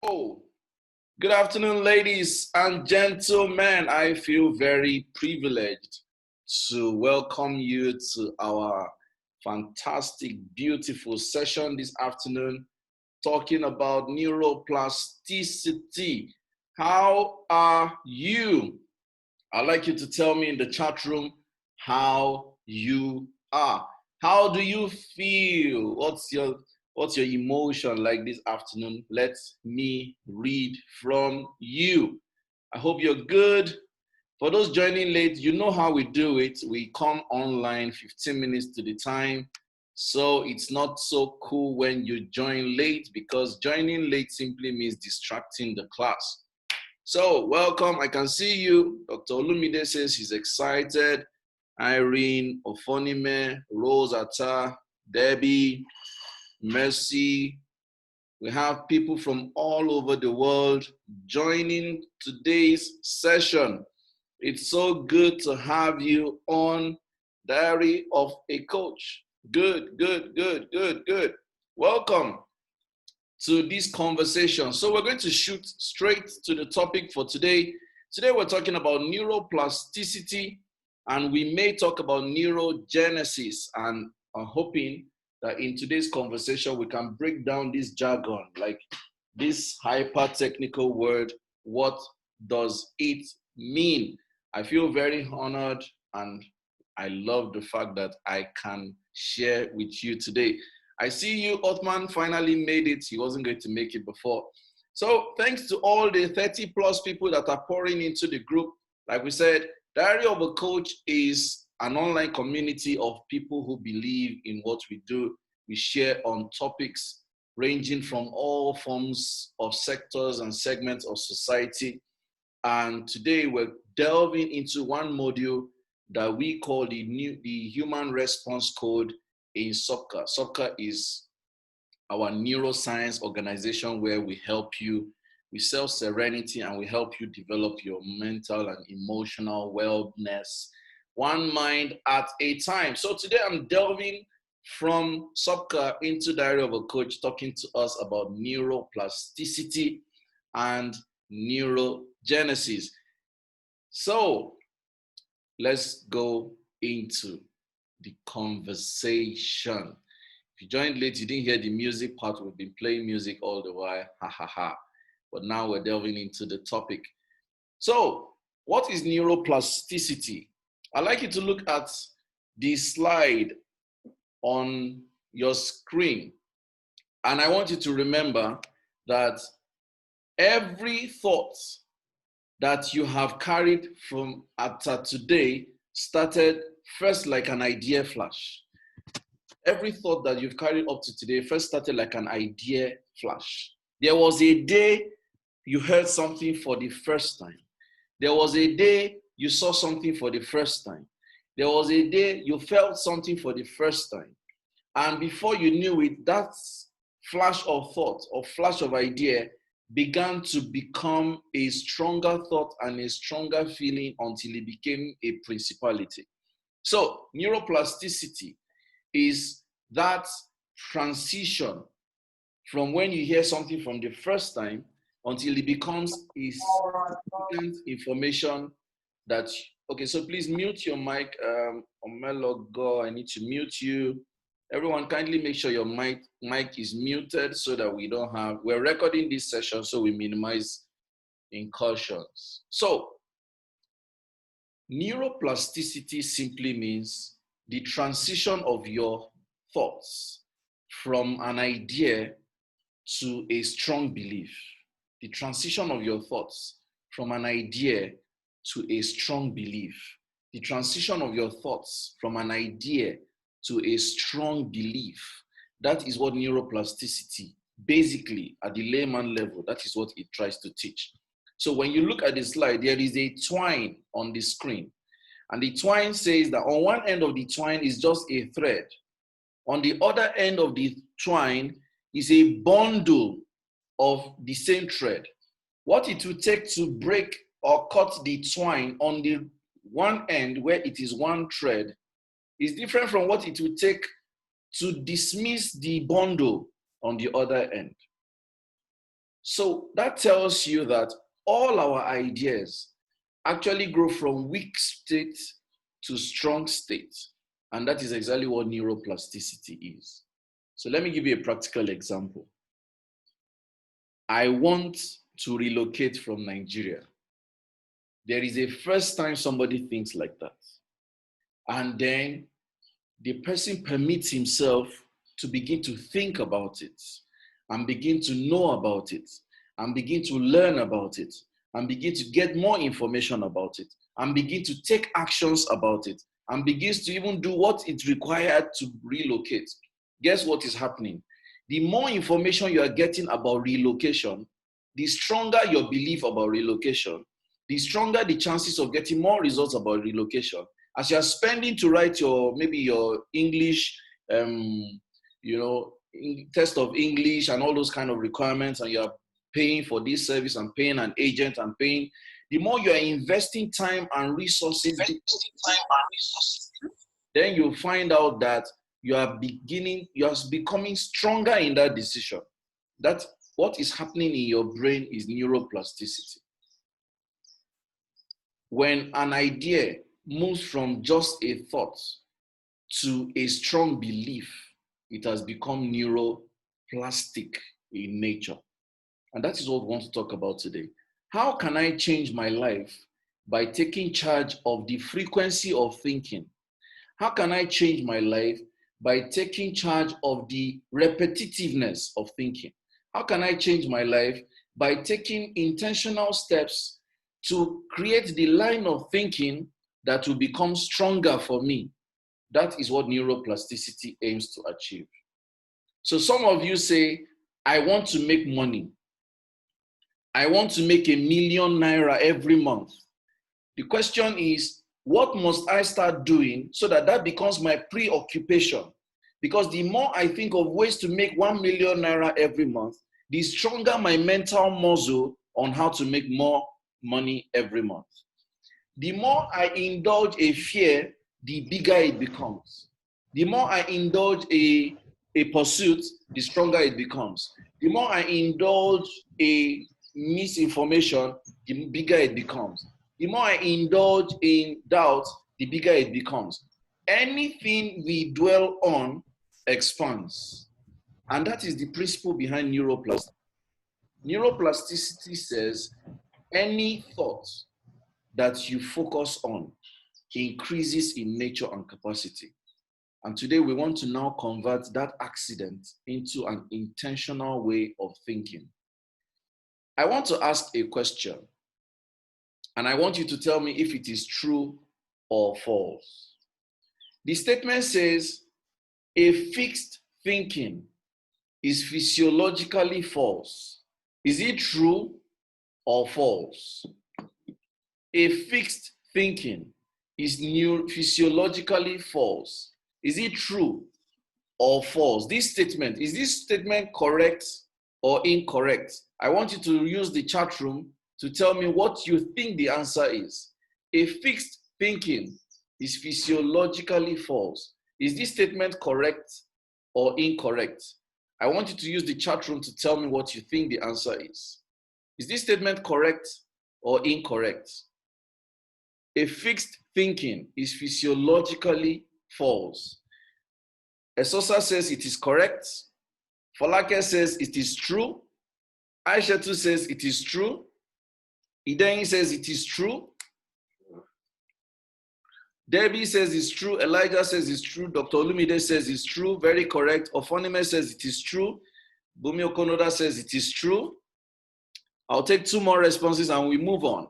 Oh, good afternoon, ladies and gentlemen. I feel very privileged to welcome you to our fantastic, beautiful session this afternoon, talking about neuroplasticity. How are you? I'd like you to tell me in the chat room how you are. How do you feel? What's your emotion like this afternoon? Let me read from you. I hope you're good. For those joining late, you know how we do it. We come online 15 minutes to the time. So it's not so cool when you join late because joining late simply means distracting the class. So, welcome. I can see you. Dr. Olumide says he's excited. Irene, Ofonime, Rose Atta, Debbie, Mercy. We have people from all over the world joining today's session. It's so good to have you on Diary of a Coach. Good, good, good, good, good. Welcome to this conversation. So we're going to shoot straight to the topic for today. Today we're talking about neuroplasticity, and we may talk about neurogenesis. And I'm hoping that in today's conversation we can break down this jargon, like this hyper-technical word. What does it mean? I feel very honored, and I love the fact that I can share with you today. I see you, Othman finally made it. He wasn't going to make it before. So thanks to all the 30 plus people that are pouring into the group. Like we said, Diary of a Coach is an online community of people who believe in what we do. We share on topics ranging from all forms of sectors and segments of society. And today we're delving into one module that we call the Human Response Code in SOPCA. SOPCA is our neuroscience organization where we help you, we sell serenity, and we help you develop your mental and emotional wellness, one mind at a time. So today I'm delving from SOPCA into Diary of a Coach, talking to us about neuroplasticity and neurogenesis. So let's go into the conversation. If you joined late, you didn't hear the music part. We've been playing music all the while, ha ha ha. But now we're delving into the topic. So, what is neuroplasticity? I'd like you to look at the slide on your screen. And I want you to remember that every thought that you have carried from after today started first like an idea flash. Every thought that you've carried up to today first started like an idea flash. There was a day you heard something for the first time. There was a day you saw something for the first time. There was a day you felt something for the first time. And before you knew it, that flash of thought or flash of idea began to become a stronger thought and a stronger feeling until it became a principality. So neuroplasticity is that transition from when you hear something from the first time until it becomes a significant information that, okay, so please mute your mic. Omelogo, I need to mute you. Everyone kindly make sure your mic is muted so that we're recording this session so we minimize incursions. So neuroplasticity simply means the transition of your thoughts from an idea to a strong belief. The transition of your thoughts from an idea to a strong belief. The transition of your thoughts from an idea to a strong belief. That is what neuroplasticity, basically at the layman level, that is what it tries to teach. So when you look at the slide, there is a twine on the screen. And the twine says that on one end of the twine is just a thread. On the other end of the twine is a bundle of the same thread. What it will take to break or cut the twine on the one end where it is one thread is different from what it will take to dismiss the bundle on the other end. So that tells you that all our ideas actually grow from weak state to strong state. And that is exactly what neuroplasticity is. So let me give you a practical example. I want to relocate from Nigeria. There is a first time somebody thinks like that. And then the person permits himself to begin to think about it and begin to know about it and begin to learn about it and begin to get more information about it and begin to take actions about it and begins to even do what is required to relocate. Guess what is happening? The more information you are getting about relocation, the stronger your belief about relocation, the stronger the chances of getting more results about relocation. As you are spending to write maybe your English, test of English and all those kind of requirements, and you are paying for this service and paying an agent and paying, the more you are investing time and resources, then you find out that you are becoming stronger in that decision. That what is happening in your brain is neuroplasticity. When an idea moves from just a thought to a strong belief, it has become neuroplastic in nature. And that is what we want to talk about today. How can I change my life by taking charge of the frequency of thinking? How can I change my life by taking charge of the repetitiveness of thinking? How can I change my life by taking intentional steps to create the line of thinking that will become stronger for me? That is what neuroplasticity aims to achieve. So some of you say, I want to make money. I want to make ₦1 million every month. The question is, what must I start doing so that that becomes my preoccupation? Because the more I think of ways to make ₦1 million every month, the stronger my mental muscle on how to make more money every month. The more I indulge a fear, the bigger it becomes. The more I indulge a pursuit, the stronger it becomes. The more I indulge a misinformation, the bigger it becomes. The more I indulge in doubt, the bigger it becomes. Anything we dwell on expands. And that is the principle behind neuroplasticity. Neuroplasticity says any thought that you focus on increases in nature and capacity. And today we want to now convert that accident into an intentional way of thinking. I want to ask a question, and I want you to tell me if it is true or false. The statement says, a fixed thinking is physiologically false. Is it true or false? A fixed thinking is physiologically false. Is it true or false? Is this statement correct or incorrect? I want you to use the chat room to tell me what you think the answer is. A fixed thinking is physiologically false. Is this statement correct or incorrect? I want you to use the chat room to tell me what you think the answer is. Is this statement correct or incorrect? A fixed thinking is physiologically false. Esosa says it is correct. Folake says it is true. Aishatu says it is true. Idenyi says it is true. Debbie says it's true. Elijah says it's true. Dr. Olumide says it's true. Very correct. Ofonime says it is true. Bumi Okonoda says it is true. I'll take 2 more responses and we move on.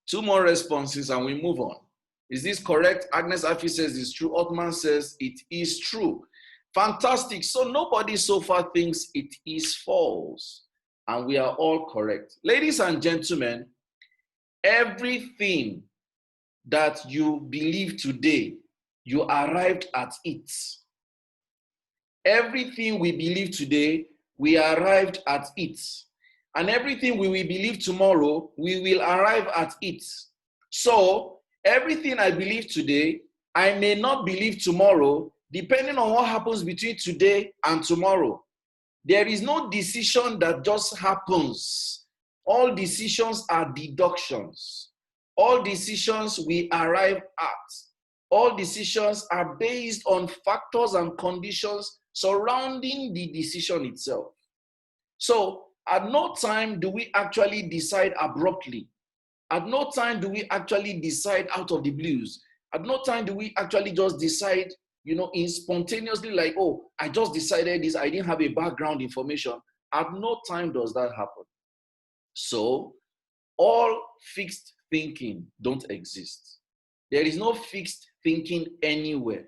2 more responses and we move on. Is this correct? Agnes Afi says it's true. Otman says it is true. Fantastic. So nobody so far thinks it is false. And we are all correct. Ladies and gentlemen, everything that you believe today, you arrived at it. Everything we believe today, we arrived at it. And everything we will believe tomorrow, we will arrive at it. So, everything I believe today, I may not believe tomorrow, depending on what happens between today and tomorrow. There is no decision that just happens. All decisions are deductions. All decisions we arrive at. All decisions are based on factors and conditions surrounding the decision itself. So at no time do we actually decide abruptly. At no time do we actually decide out of the blues. At no time do we actually just decide, in spontaneously like, oh, I just decided this. I didn't have a background information. At no time does that happen. So all fixed thinking don't exist. There is no fixed thinking anywhere.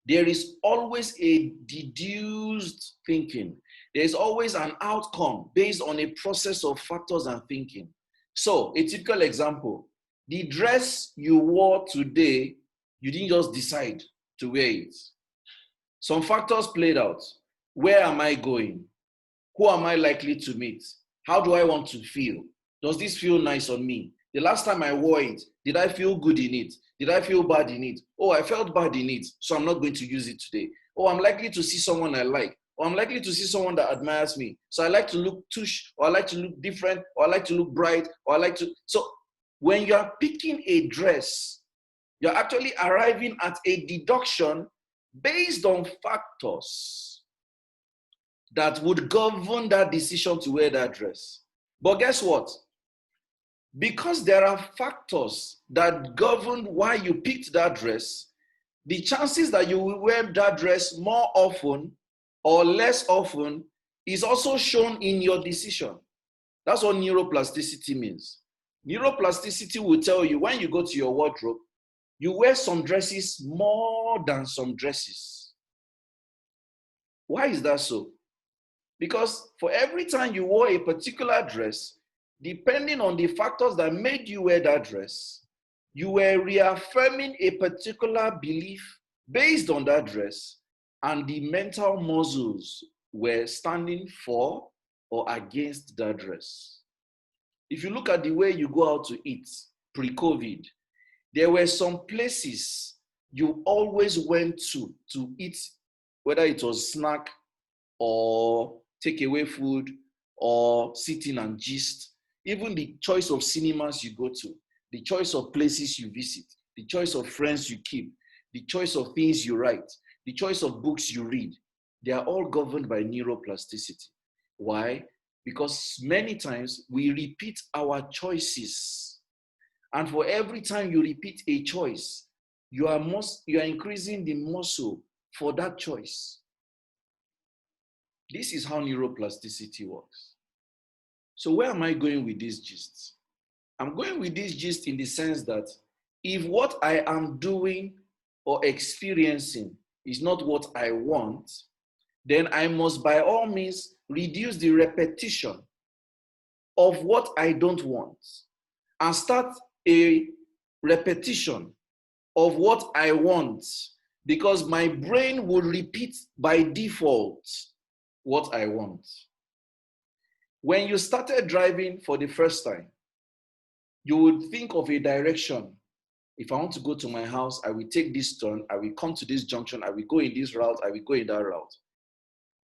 There is always a deduced thinking. There is always an outcome based on a process of factors and thinking. So, a typical example, the dress you wore today, you didn't just decide to wear it. Some factors played out. Where am I going? Who am I likely to meet? How do I want to feel? Does this feel nice on me? The last time I wore it, did I feel good in it? Did I feel bad in it? Oh, I felt bad in it, so I'm not going to use it today. Oh, I'm likely to see someone I like. Or I'm likely to see someone that admires me. So I like to look touche, or I like to look different, or I like to look bright, or I like to... So when you are picking a dress, you're actually arriving at a deduction based on factors that would govern that decision to wear that dress. But guess what? Because there are factors that govern why you picked that dress, the chances that you will wear that dress more often or less often is also shown in your decision. That's what neuroplasticity means. Neuroplasticity will tell you when you go to your wardrobe, you wear some dresses more than some dresses. Why is that so? Because for every time you wore a particular dress, depending on the factors that made you wear that dress, you were reaffirming a particular belief based on that dress, and the mental muscles were standing for or against that dress. If you look at the way you go out to eat pre-COVID, there were some places you always went to eat, whether it was snack or takeaway food or sitting and gist, even the choice of cinemas you go to, the choice of places you visit, the choice of friends you keep, the choice of things you write, the choice of books you read, they are all governed by neuroplasticity. Why? Because many times we repeat our choices. And for every time you repeat a choice, you are increasing the muscle for that choice. This is how neuroplasticity works. So where am I going with this gist? I'm going with this gist in the sense that if what I am doing or experiencing is not what I want, then I must by all means reduce the repetition of what I don't want and start a repetition of what I want, because my brain will repeat by default what I want. When you started driving for the first time, you would think of a direction. If I want to go to my house, I will take this turn, I will come to this junction, I will go in this route, I will go in that route.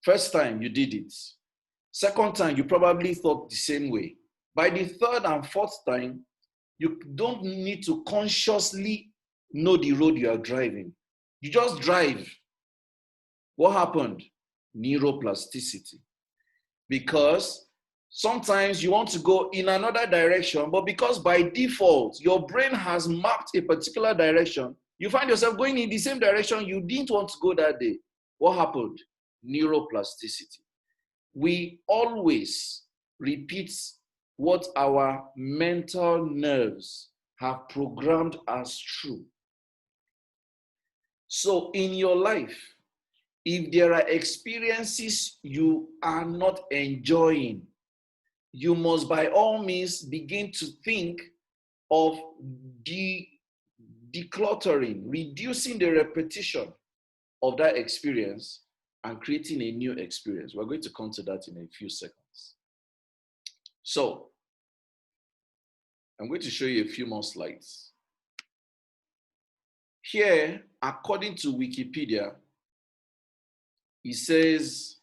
First time you did it. Second time, you probably thought the same way. By the third and fourth time, you don't need to consciously know the road you are driving. You just drive. What happened? Neuroplasticity. Because sometimes you want to go in another direction, but because by default, your brain has mapped a particular direction, you find yourself going in the same direction you didn't want to go that day. What happened? Neuroplasticity. We always repeat what our mental nerves have programmed as true. So in your life, if there are experiences you are not enjoying, you must by all means begin to think of decluttering, reducing the repetition of that experience and creating a new experience. We're going to come to that in a few seconds. So, I'm going to show you a few more slides. Here, according to Wikipedia, it says,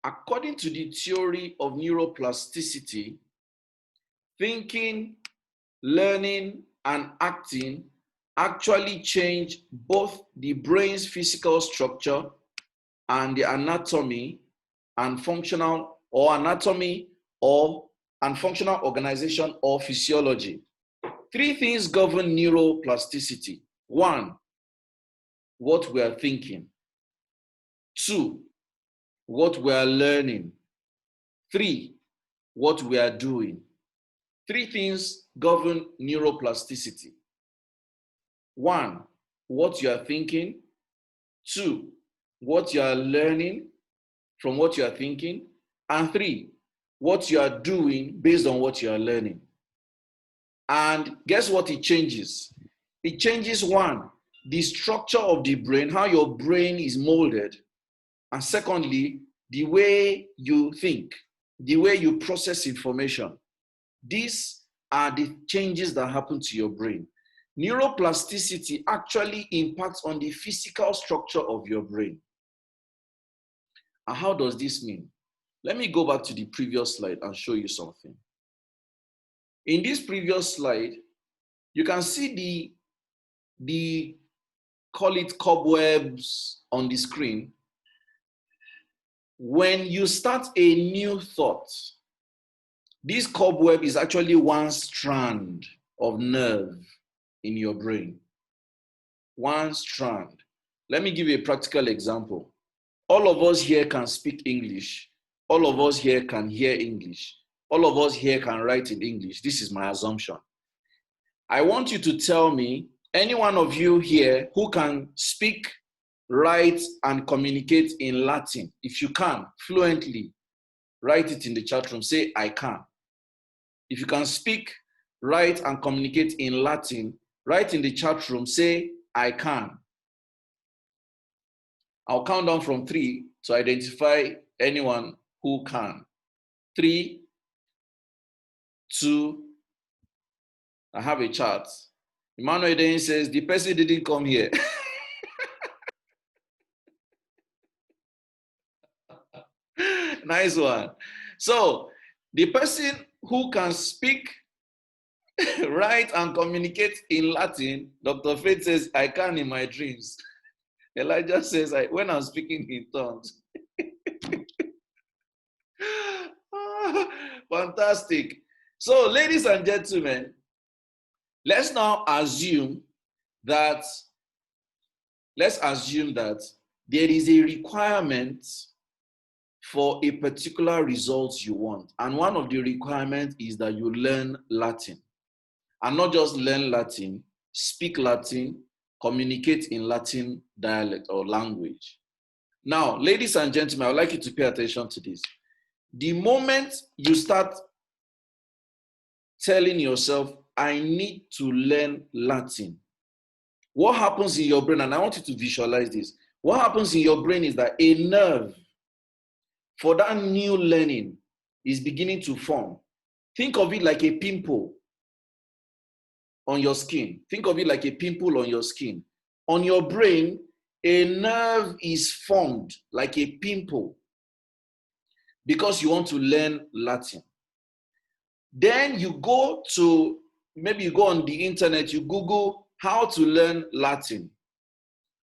According to the theory of neuroplasticity, thinking, learning, and acting actually change both the brain's physical structure and the anatomy and functional organization or physiology. Three things govern neuroplasticity. One, what we are thinking. Two, what we are learning. Three, what we are doing. Three things govern neuroplasticity. One, what you are thinking. Two, what you are learning from what you are thinking. And three, what you are doing based on what you are learning. And guess what it changes? It changes, one, the structure of the brain, how your brain is molded. And secondly, the way you think, the way you process information. These are the changes that happen to your brain. Neuroplasticity actually impacts on the physical structure of your brain. And how does this mean? Let me go back to the previous slide and show you something. In this previous slide, you can see the call it cobwebs on the screen. When you start a new thought, this cobweb is actually one strand of nerve in your brain. One strand. Let me give you a practical example. All of us here can speak English. All of us here can hear English. All of us here can write in English. This is my assumption. I want you to tell me, any one of you here who can speak, write, and communicate in Latin. If you can, fluently, write it in the chat room. Say, I can. If you can speak, write, and communicate in Latin, write in the chat room. Say, I can. I'll count down from 3 to identify anyone who can. 3, 2, I have a chat. Emmanuel then says, the person didn't come here. Nice one. So, the person who can speak, write, and communicate in Latin, Dr. Faith says, I can in my dreams. Elijah says, when I'm speaking in tongues. Fantastic. So, ladies and gentlemen, let's now assume that there is a requirement for a particular result you want. And one of the requirements is that you learn Latin. And not just learn Latin, speak Latin, communicate in Latin dialect or language. Now, ladies and gentlemen, I would like you to pay attention to this. The moment you start telling yourself, I need to learn Latin, what happens in your brain, and I want you to visualize this, what happens in your brain is that a nerve for that new learning is beginning to form. Think of it like a pimple on your skin. Think of it like a pimple on your skin. On your brain, a nerve is formed like a pimple because you want to learn Latin. Then you go to, maybe you go on the internet, you Google how to learn Latin.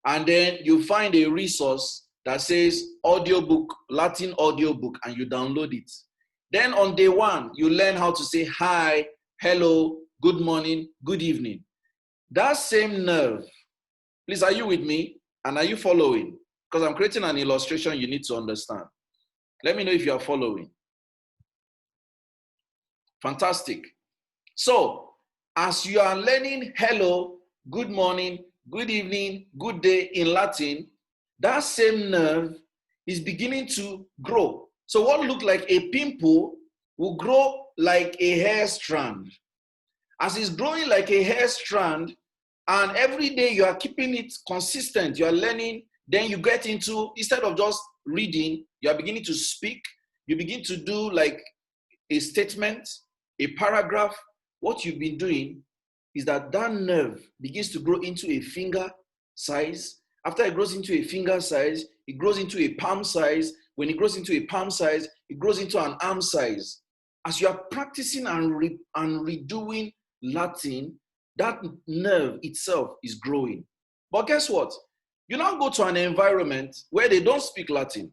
And then you find a resource that says audiobook, Latin audiobook, and you download it. Then on day one, you learn how to say hi, hello, good morning, good evening. That same nerve, please, are you with me? And are you following? Because I'm creating an illustration you need to understand. Let me know if you are following. Fantastic. So, as you are learning hello, good morning, good evening, good day in Latin, that same nerve is beginning to grow. So what looked like a pimple will grow like a hair strand. As it's growing like a hair strand, and every day you are keeping it consistent, you are learning, then you get into, instead of just reading, you are beginning to speak, you begin to do like a statement, a paragraph. What you've been doing is that nerve begins to grow into a finger size. After it grows into a finger size, it grows into a palm size. When it grows into a palm size, it grows into an arm size. As you are practicing and redoing Latin, that nerve itself is growing. But guess what? You now go to an environment where they don't speak Latin.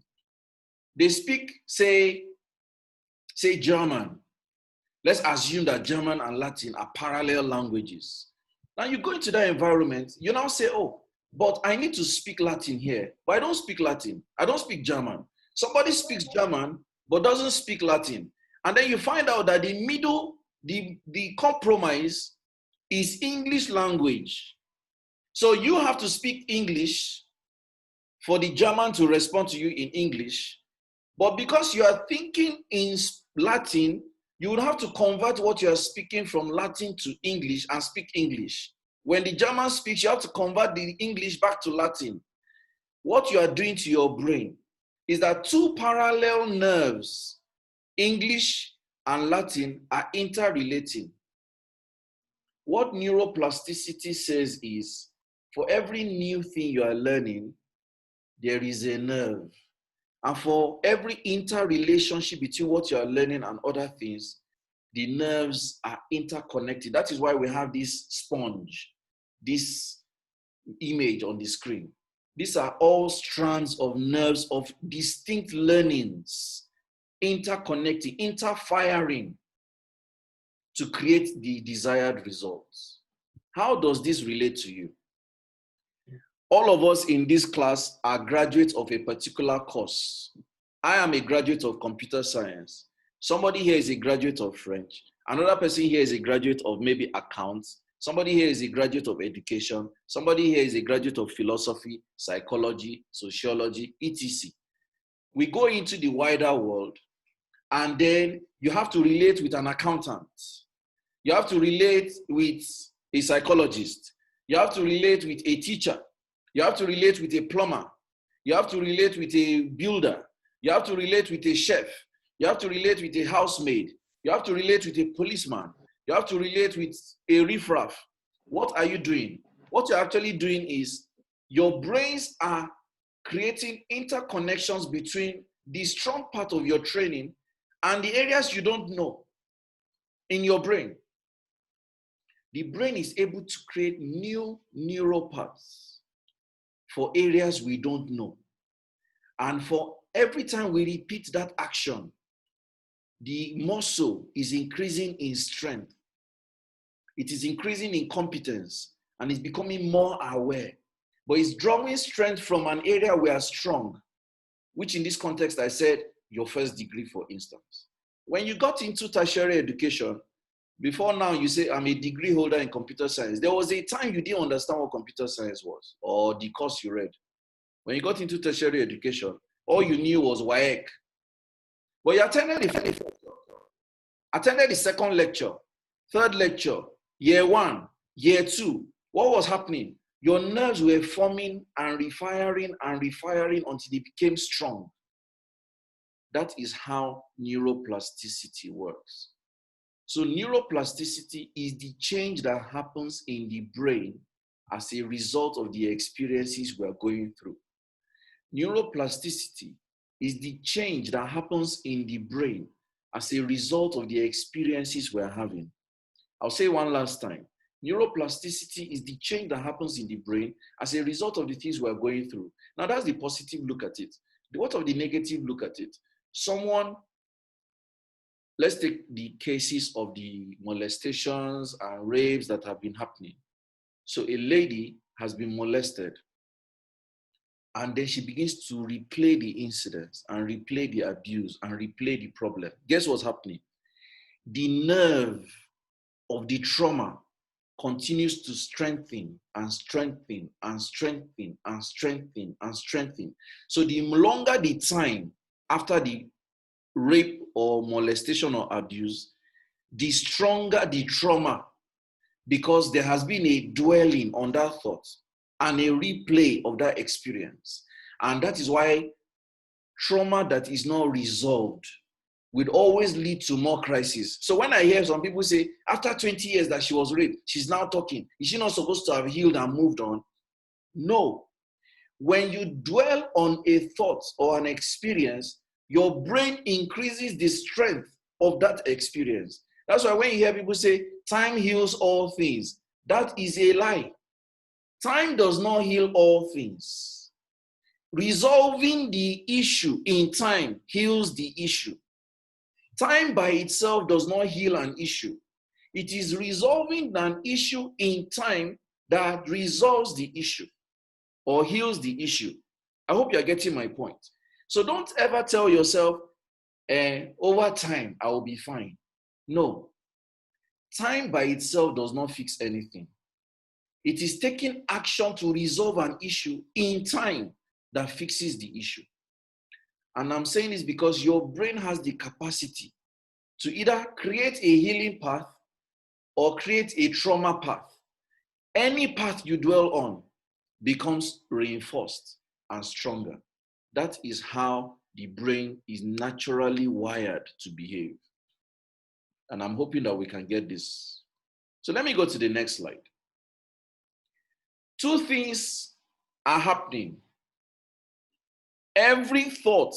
They speak, say German. Let's assume that German and Latin are parallel languages. Now you go into that environment, you now say, oh, but I need to speak Latin here. But I don't speak Latin. I don't speak German. Somebody speaks German, but doesn't speak Latin. And then you find out that the middle, the compromise is English language. So you have to speak English for the German to respond to you in English. But because you are thinking in Latin, you would have to convert what you are speaking from Latin to English and speak English. When the German speaks, you have to convert the English back to Latin. What you are doing to your brain is that two parallel nerves, English and Latin, are interrelating. What neuroplasticity says is, for every new thing you are learning, there is a nerve. And for every interrelationship between what you are learning and other things, the nerves are interconnected. That is why we have this sponge, this image on the screen. These are all strands of nerves of distinct learnings, interconnecting, interfiring to create the desired results. How does this relate to you? All of us in this class are graduates of a particular course. I am a graduate of computer science. Somebody here is a graduate of French. Another person here is a graduate of maybe accounts. Somebody here is a graduate of education. Somebody here is a graduate of philosophy, psychology, sociology, etc. We go into the wider world, and then you have to relate with an accountant. You have to relate with a psychologist. You have to relate with a teacher. You have to relate with a plumber. You have to relate with a builder. You have to relate with a chef. You have to relate with a housemaid. You have to relate with a policeman. You have to relate with a riffraff. What are you doing? What you're actually doing is your brains are creating interconnections between the strong part of your training and the areas you don't know in your brain. The brain is able to create new neural paths for areas we don't know. And for every time we repeat that action, the muscle is increasing in strength. It is increasing in competence and is becoming more aware. But it's drawing strength from an area we are strong, which in this context, I said, your first degree, for instance. When you got into tertiary education, before now you say, I'm a degree holder in computer science. There was a time you didn't understand what computer science was or the course you read. When you got into tertiary education, all you knew was WAEC. But you attended the second lecture, third lecture, year one, year two. What was happening? Your nerves were forming and refiring until they became strong. That is how neuroplasticity works. So neuroplasticity is the change that happens in the brain as a result of the experiences we are going through. Neuroplasticity is the change that happens in the brain as a result of the experiences we are having. I'll say one last time. Neuroplasticity is the change that happens in the brain as a result of the things we are going through. Now that's the positive look at it. What of the negative look at it? Let's take the cases of the molestations and rapes that have been happening. So a lady has been molested, and then she begins to replay the incidents and replay the abuse and replay the problem. Guess what's happening? The nerve of the trauma continues to strengthen and strengthen and strengthen and strengthen and strengthen. So the longer the time after the rape or molestation or abuse, the stronger the trauma, because there has been a dwelling on that thought and a replay of that experience. And that is why trauma that is not resolved would always lead to more crises. So when I hear some people say, after 20 years that she was raped, she's now talking, is she not supposed to have healed and moved on? No. when you dwell on a thought or an experience, your brain increases the strength of that experience. That's why when you hear people say, time heals all things, that is a lie. Time does not heal all things. Resolving the issue in time heals the issue. Time by itself does not heal an issue. It is resolving an issue in time that resolves the issue or heals the issue. I hope you're getting my point. So don't ever tell yourself, over time, I will be fine. No. Time by itself does not fix anything. It is taking action to resolve an issue in time that fixes the issue. And I'm saying this because your brain has the capacity to either create a healing path or create a trauma path. Any path you dwell on becomes reinforced and stronger. That is how the brain is naturally wired to behave. And I'm hoping that we can get this. So let me go to the next slide. Two things are happening. Every thought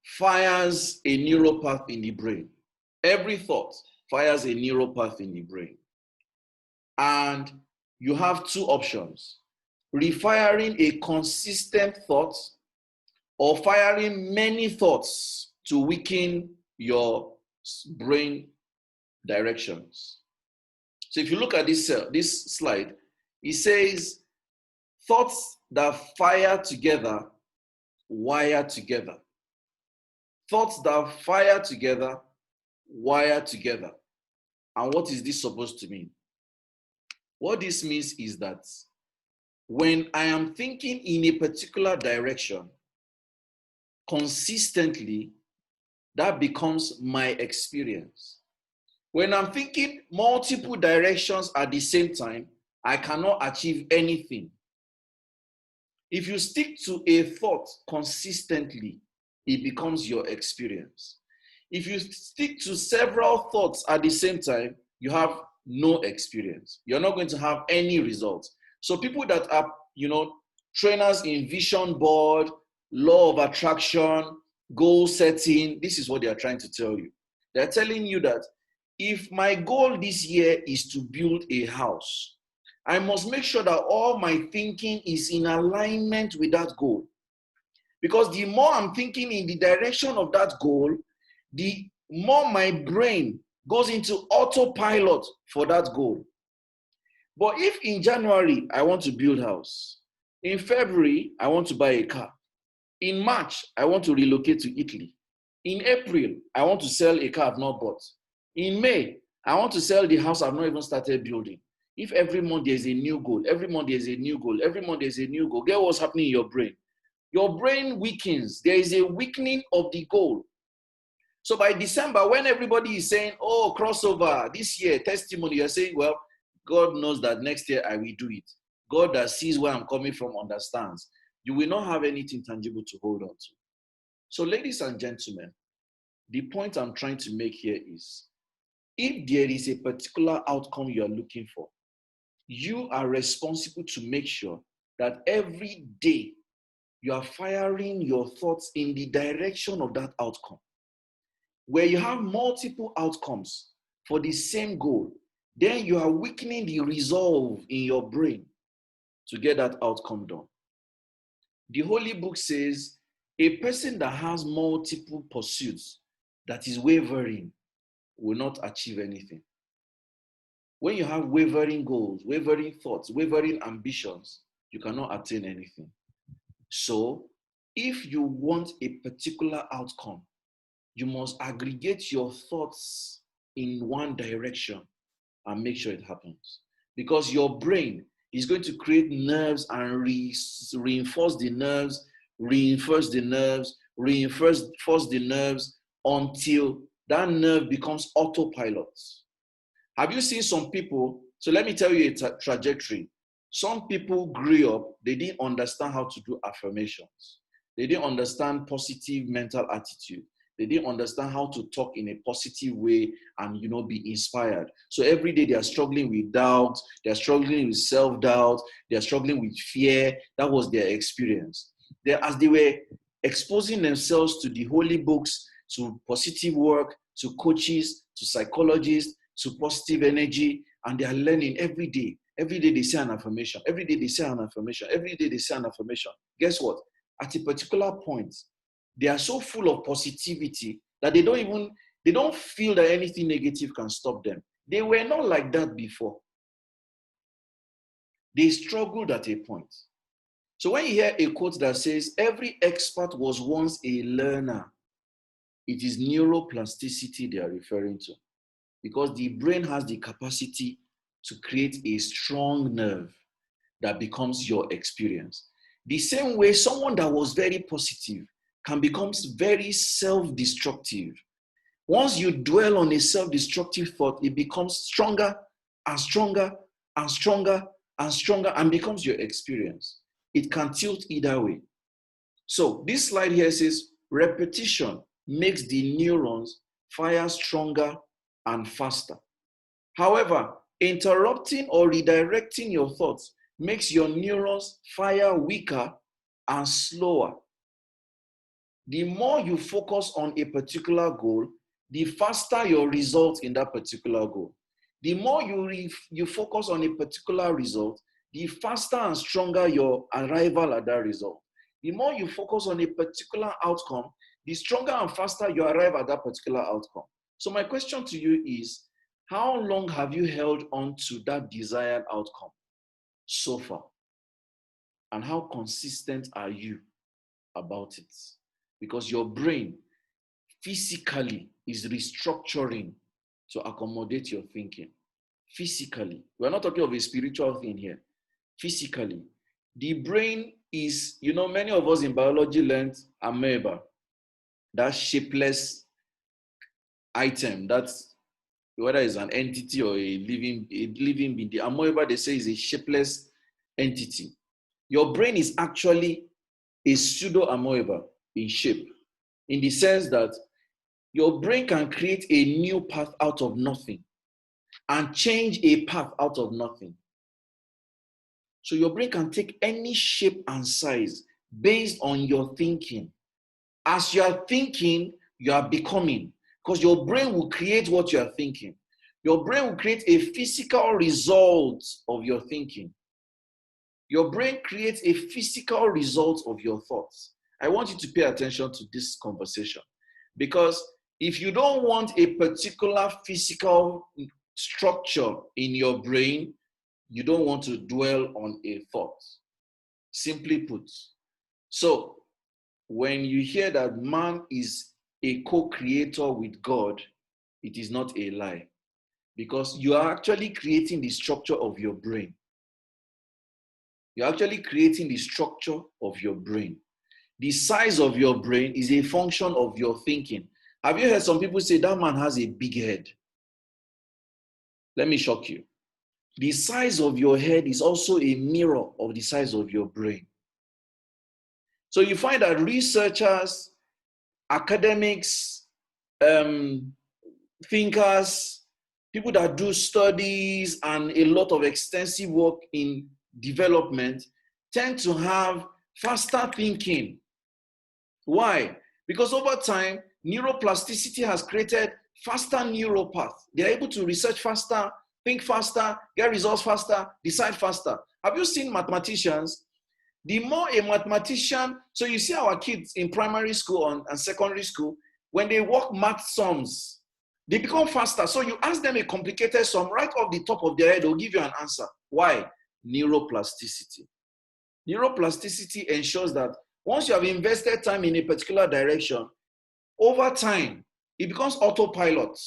fires a neural path in the brain. Every thought fires a neural path in the brain. And you have two options: refiring a consistent thought or firing many thoughts to weaken your brain directions. So if you look at this slide, it says thoughts that fire together, wire together. Thoughts that fire together, wire together. And what is this supposed to mean? What this means is that when I am thinking in a particular direction consistently, that becomes my experience. When I'm thinking multiple directions at the same time, I cannot achieve anything. If you stick to a thought consistently, it becomes your experience. If you stick to several thoughts at the same time, you have no experience. You're not going to have any results. So people that are, trainers in vision board, law of attraction, goal setting, this is what they are trying to tell you. They're telling you that if my goal this year is to build a house, I must make sure that all my thinking is in alignment with that goal. Because the more I'm thinking in the direction of that goal, the more my brain goes into autopilot for that goal. But if in January, I want to build a house, in February, I want to buy a car, in March, I want to relocate to Italy, in April, I want to sell a car I've not bought, in May, I want to sell the house I've not even started building. If every month there's a new goal, every month there's a new goal, every month there's a new goal, get what's happening in your brain. Your brain weakens. There is a weakening of the goal. So by December, when everybody is saying, oh, crossover, this year, testimony, you're saying, well, God knows that next year I will do it. God that sees where I'm coming from understands. You will not have anything tangible to hold on to. So ladies and gentlemen, the point I'm trying to make here is, if there is a particular outcome you are looking for, you are responsible to make sure that every day you are firing your thoughts in the direction of that outcome. Where you have multiple outcomes for the same goal, then you are weakening the resolve in your brain to get that outcome done. The Holy Book says a person that has multiple pursuits, that is wavering, will not achieve anything. When you have wavering goals, wavering thoughts, wavering ambitions, you cannot attain anything. So, if you want a particular outcome, you must aggregate your thoughts in one direction and make sure it happens. Because your brain is going to create nerves and reinforce the nerves, reinforce the nerves, reinforce the nerves until that nerve becomes autopilot. Have you seen some people? So let me tell you a trajectory. Some people grew up, they didn't understand how to do affirmations. They didn't understand positive mental attitude. They didn't understand how to talk in a positive way and, be inspired. So every day they are struggling with doubt. They are struggling with self-doubt. They are struggling with fear. That was their experience. As they were exposing themselves to the holy books, to positive work, to coaches, to psychologists, to positive energy, and they are learning every day. Every day they say an affirmation. Every day they say an affirmation. Every day they say an affirmation. Guess what? At a particular point, they are so full of positivity that they don't feel that anything negative can stop them. They were not like that before. They struggled at a point. So when you hear a quote that says, every expert was once a learner, it is neuroplasticity they are referring to. Because the brain has the capacity to create a strong nerve that becomes your experience. The same way someone that was very positive can become very self-destructive. Once you dwell on a self-destructive thought, it becomes stronger and stronger and stronger and stronger and becomes your experience. It can tilt either way. So this slide here says, repetition makes the neurons fire stronger and faster. However, interrupting or redirecting your thoughts makes your neurons fire weaker and slower. The more you focus on a particular goal, the faster your results in that particular goal. The more you focus on a particular result, the faster and stronger your arrival at that result. The more you focus on a particular outcome, the stronger and faster you arrive at that particular outcome. So my question to you is, how long have you held on to that desired outcome so far? And how consistent are you about it? Because your brain physically is restructuring to accommodate your thinking. Physically. We're not talking of a spiritual thing here. Physically. The brain is, many of us in biology learned amoeba, that shapeless item, that's whether it's an entity or a living being. The amoeba, they say, is a shapeless entity. Your brain is actually a pseudo-amoeba in shape, in the sense that your brain can create a new path out of nothing and change a path out of nothing. So your brain can take any shape and size based on your thinking. As you are thinking, you are becoming, because your brain will create what you are thinking. Your brain will create a physical result of your thinking. Your brain creates a physical result of your thoughts. I want you to pay attention to this conversation, because if you don't want a particular physical structure in your brain, you don't want to dwell on a thought. Simply put. So when you hear that man is a co-creator with God, it is not a lie, because you are actually creating the structure of your brain. You're actually creating the structure of your brain. The size of your brain is a function of your thinking. Have you heard some people say that man has a big head? Let me shock you. The size of your head is also a mirror of the size of your brain. So you find that researchers, academics, thinkers, people that do studies and a lot of extensive work in development tend to have faster thinking. Why? Because over time, neuroplasticity has created faster neural paths. They're able to research faster, think faster, get results faster, decide faster. Have you seen mathematicians? The more a mathematician, so you see our kids in primary school and secondary school, when they work math sums, they become faster. So you ask them a complicated sum, right off the top of their head, they'll give you an answer. Why? Neuroplasticity. Neuroplasticity ensures that once you have invested time in a particular direction, over time, it becomes autopilot.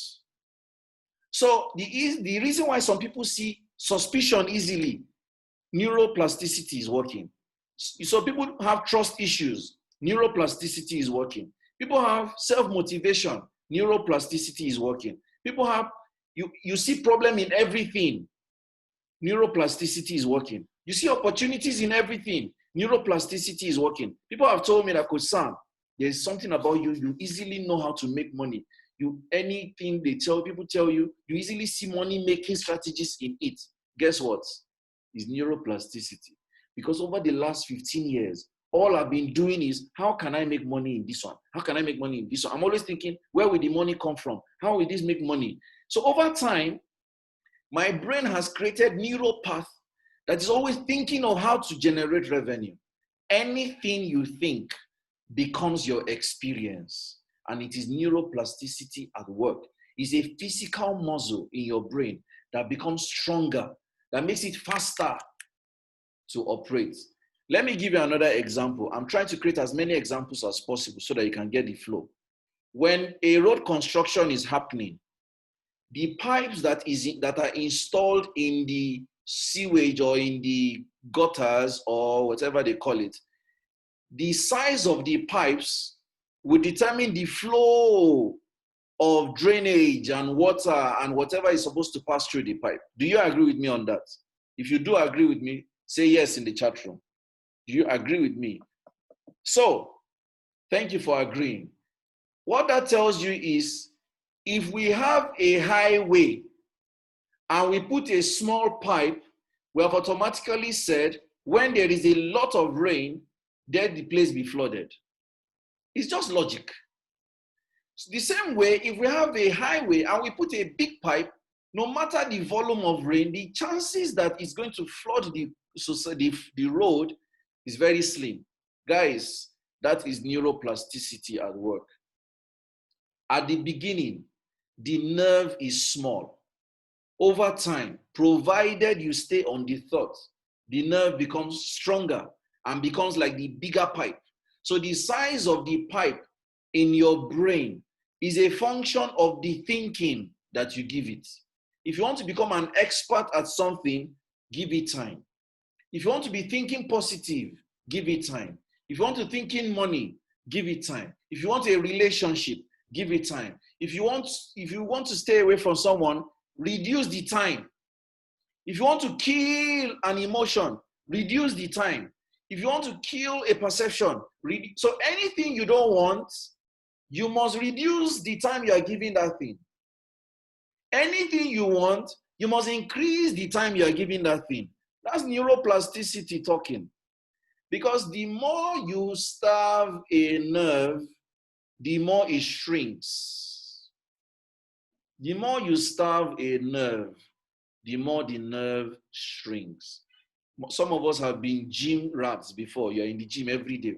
So the reason why some people see suspicion easily, neuroplasticity is working. So people have trust issues, neuroplasticity is working. People have self-motivation, neuroplasticity is working. People have, you see problem in everything, neuroplasticity is working. You see opportunities in everything, neuroplasticity is working. People have told me that, Coach Sam, There's something about you, you easily know how to make money. Anything people tell you, you easily see money making strategies in it. Guess what? It's neuroplasticity. Because over the last 15 years, all I've been doing is, how can I make money in this one? How can I make money in this one? I'm always thinking, where will the money come from? How will this make money? So over time, my brain has created neural path that is always thinking of how to generate revenue. Anything you think becomes your experience, and it is neuroplasticity at work. It's a physical muscle in your brain that becomes stronger, that makes it faster to operate. Let me give you another example. I'm trying to create as many examples as possible so that you can get the flow. When a road construction is happening, the pipes that are installed in the sewage or in the gutters or whatever they call it, the size of the pipes will determine the flow of drainage and water and whatever is supposed to pass through the pipe. Do you agree with me on that? If you do agree with me, say yes in the chat room. Do you agree with me? So, thank you for agreeing. What that tells you is, if we have a highway and we put a small pipe, we have automatically said, when there is a lot of rain, then the place be flooded. It's just logic. The same way, if we have a highway and we put a big pipe, no matter the volume of rain, the chances that it's going to flood the road is very slim. Guys, that is neuroplasticity at work. At the beginning, the nerve is small. Over time, provided you stay on the thought, the nerve becomes stronger and becomes like the bigger pipe. So the size of the pipe in your brain is a function of the thinking that you give it. If you want to become an expert at something, give it time. If you want to be thinking positive, give it time. If you want to think in money, give it time. If you want a relationship, give it time. If you want to stay away from someone, reduce the time. If you want to kill an emotion, reduce the time. If you want to kill a perception, so anything you don't want, you must reduce the time you are giving that thing. Anything you want, you must increase the time you are giving that thing. That's neuroplasticity talking. Because the more you starve a nerve, the more it shrinks. The more you starve a nerve, the more the nerve shrinks. Some of us have been gym rats before. You're in the gym every day.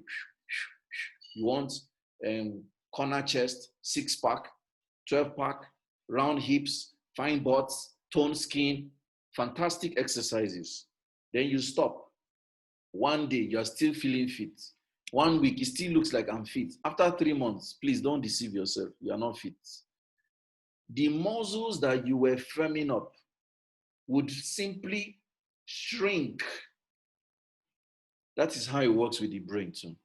You want corner chest, 6-pack, 12-pack, round hips, fine butts, toned skin, fantastic exercises. Then you stop. One day, you're still feeling fit. 1 week, it still looks like I'm fit. After 3 months, please don't deceive yourself. You are not fit. The muscles that you were firming up would simply shrink. That is how it works with the brain too.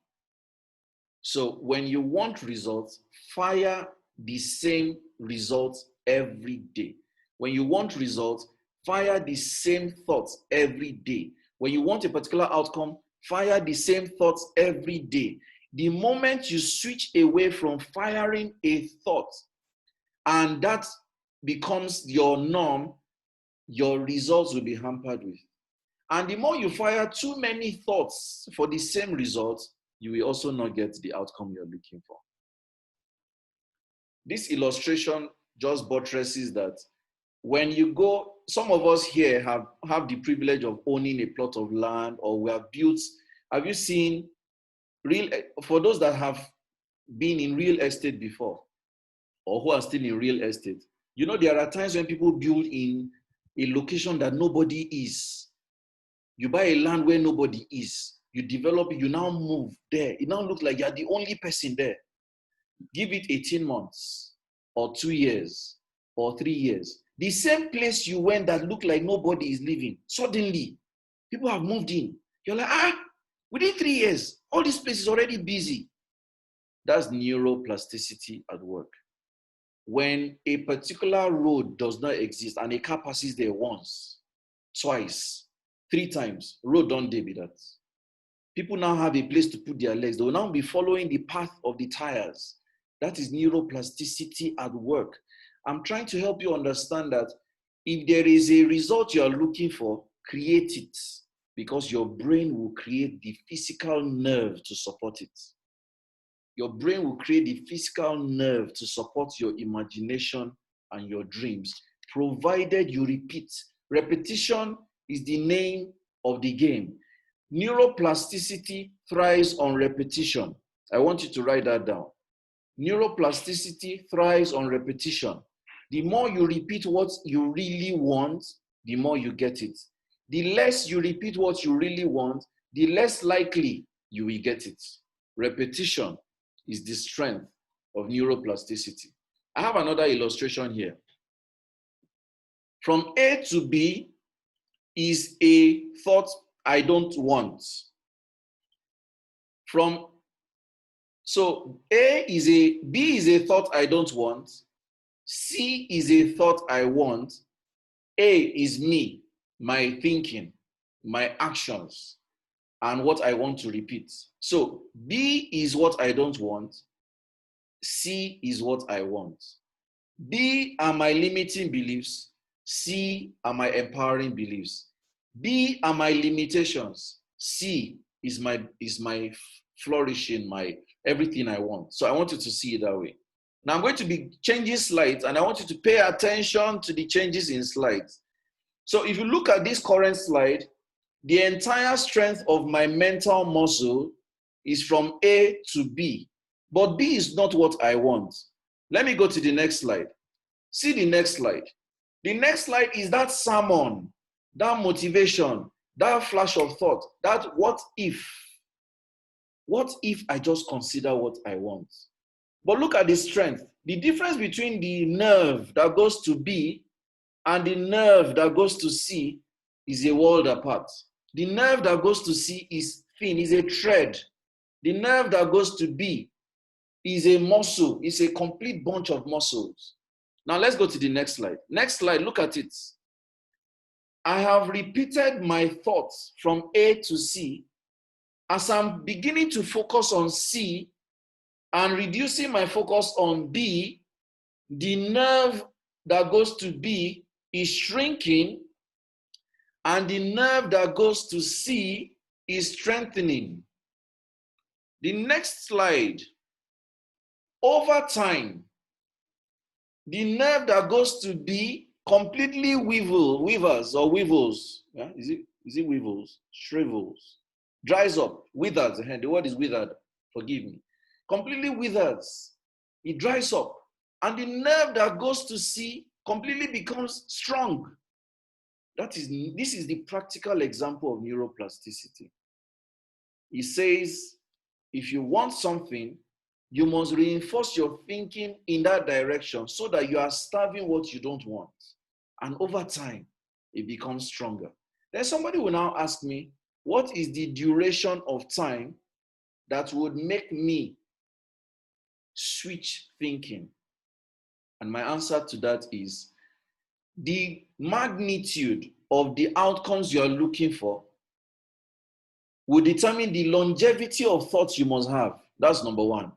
So when you want results, fire the same results every day. When you want results, fire the same thoughts every day. When you want a particular outcome, fire the same thoughts every day. The moment you switch away from firing a thought and that becomes your norm, your results will be hampered with. And the more you fire too many thoughts for the same results, you will also not get the outcome you're looking for. This illustration just buttresses that when you go, some of us here have the privilege of owning a plot of land, or we have built, have you seen for those that have been in real estate before, or who are still in real estate, you know, there are times when people build in a location that nobody is. You buy a land where nobody is. You develop it, you now move there. It now looks like you're the only person there. Give it 18 months, or 2 years, or 3 years. The same place you went that looked like nobody is living, suddenly, people have moved in. You're like, within 3 years, all this place is already busy. That's neuroplasticity at work. When a particular road does not exist and a car passes there once, twice, 3 times, road don't be that. People now have a place to put their legs. They will now be following the path of the tires. That is neuroplasticity at work. I'm trying to help you understand that if there is a result you are looking for, create it, because your brain will create the physical nerve to support it. Your brain will create the physical nerve to support your imagination and your dreams, provided you repeat. Repetition is the name of the game. Neuroplasticity thrives on repetition. I want you to write that down. Neuroplasticity thrives on repetition. The more you repeat what you really want, the more you get it. The less you repeat what you really want, the less likely you will get it. Repetition is the strength of neuroplasticity. I have another illustration here. From A to B is a thought I don't want. So B is a thought I don't want. C is a thought I want. A is me, my thinking, my actions, and what I want to repeat. So B is what I don't want. C is what I want. B are my limiting beliefs. C are my empowering beliefs. B are my limitations. C is my flourishing, my everything I want. So I want you to see it that way. Now I'm going to be changing slides, and I want you to pay attention to the changes in slides. So if you look at this current slide, the entire strength of my mental muscle is from A to B. But B is not what I want. Let me go to the next slide. See the next slide. The next slide is that sermon, that motivation, that flash of thought, that what if? What if I just consider what I want? But look at the strength. The difference between the nerve that goes to B and the nerve that goes to C is a world apart. The nerve that goes to C is thin, is a thread. The nerve that goes to B is a muscle, it's a complete bunch of muscles. Now let's go to the next slide. Next slide, look at it. I have repeated my thoughts from A to C. As I'm beginning to focus on C and reducing my focus on B, the nerve that goes to B is shrinking, and the nerve that goes to C is strengthening. The next slide, over time, the nerve that goes to B completely weavers. Yeah? Is it weevils? Shrivels. Dries up, withers. The word is withered. Forgive me. Completely withers. It dries up. And the nerve that goes to C completely becomes strong. This is the practical example of neuroplasticity. It says, if you want something, you must reinforce your thinking in that direction so that you are starving what you don't want. And over time, it becomes stronger. Then somebody will now ask me, what is the duration of time that would make me switch thinking? And my answer to that is the magnitude of the outcomes you are looking for will determine the longevity of thoughts you must have. That's number one.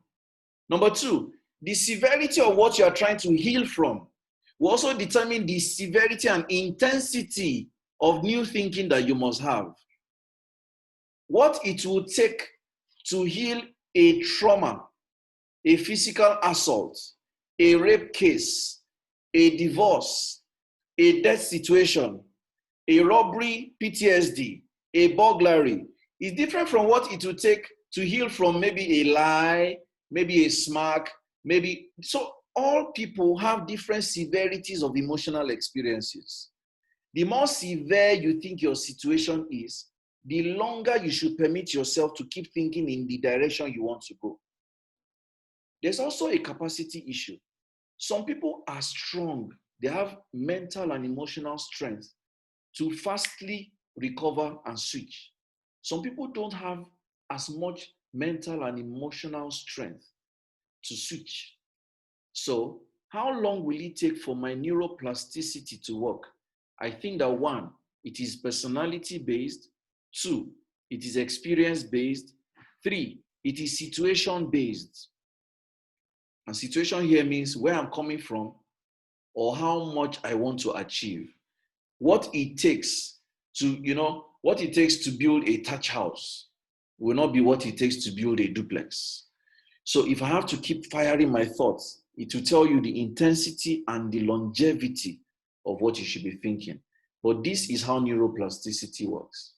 Number two, the severity of what you are trying to heal from will also determine the severity and intensity of new thinking that you must have. What it will take to heal a trauma, a physical assault, a rape case, a divorce, a death situation, a robbery, PTSD, a burglary, is different from what it will take to heal from maybe a lie, maybe a smack, so all people have different severities of emotional experiences. The more severe you think your situation is, the longer you should permit yourself to keep thinking in the direction you want to go. There's also a capacity issue. Some people are strong. They have mental and emotional strength to fastly recover and switch. Some people don't have as much mental and emotional strength to switch. So, how long will it take for my neuroplasticity to work? I think that one, it is personality based. Two, it is experience-based. 3, it is situation-based. And situation here means where I'm coming from or how much I want to achieve. What it takes to, what it takes to build a thatch house will not be what it takes to build a duplex. So if I have to keep firing my thoughts, it will tell you the intensity and the longevity of what you should be thinking. But this is how neuroplasticity works.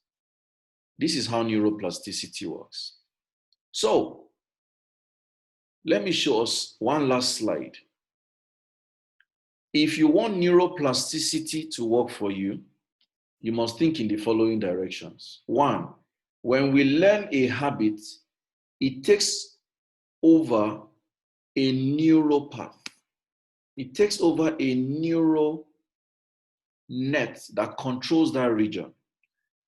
This is how neuroplasticity works. So let me show us one last slide. If you want neuroplasticity to work for you, you must think in the following directions. 1, when we learn a habit, it takes over a neural path. It takes over a neural net that controls that region.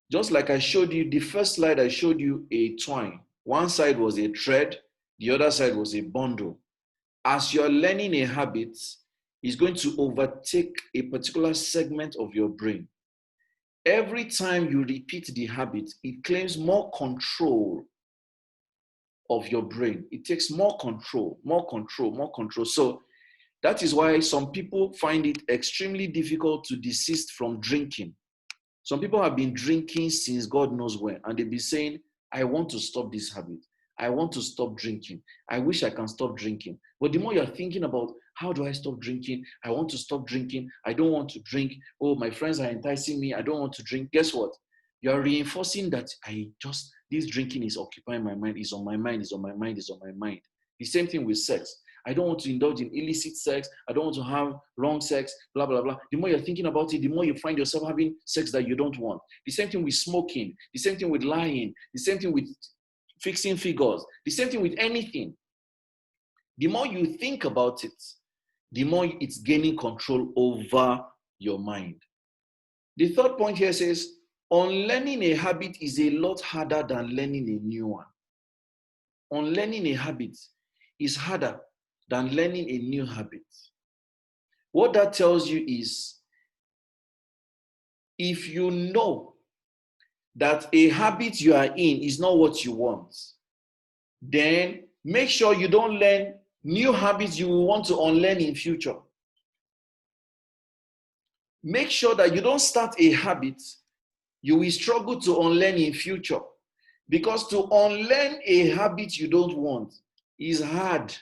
Just like I showed you, the first slide I showed you a twine. One side was a thread, the other side was a bundle. As you're learning a habit, it's going to overtake a particular segment of your brain. Every time you repeat the habit, it claims more control of your brain. It takes more control, more control, more control. So that is why some people find it extremely difficult to desist from drinking. Some people have been drinking since God knows when, and they'll be saying, I want to stop this habit. I want to stop drinking. I wish I can stop drinking. But the more you're thinking about, how do I stop drinking? I want to stop drinking. I don't want to drink. Oh, my friends are enticing me. I don't want to drink. Guess what? You're reinforcing that this drinking is occupying my mind, is on my mind, is on my mind, is on my mind. The same thing with sex. I don't want to indulge in illicit sex. I don't want to have wrong sex, blah, blah, blah. The more you're thinking about it, the more you find yourself having sex that you don't want. The same thing with smoking. The same thing with lying. The same thing with fixing figures. The same thing with anything. The more you think about it, the more it's gaining control over your mind. The third point here says, unlearning a habit is a lot harder than learning a new one. Unlearning a habit is harder than learning a new habit. What that tells you is, if you know that a habit you are in is not what you want, then make sure you don't learn new habits you will want to unlearn in future. Make sure that you don't start a habit you will struggle to unlearn in future. Because to unlearn a habit you don't want is hard.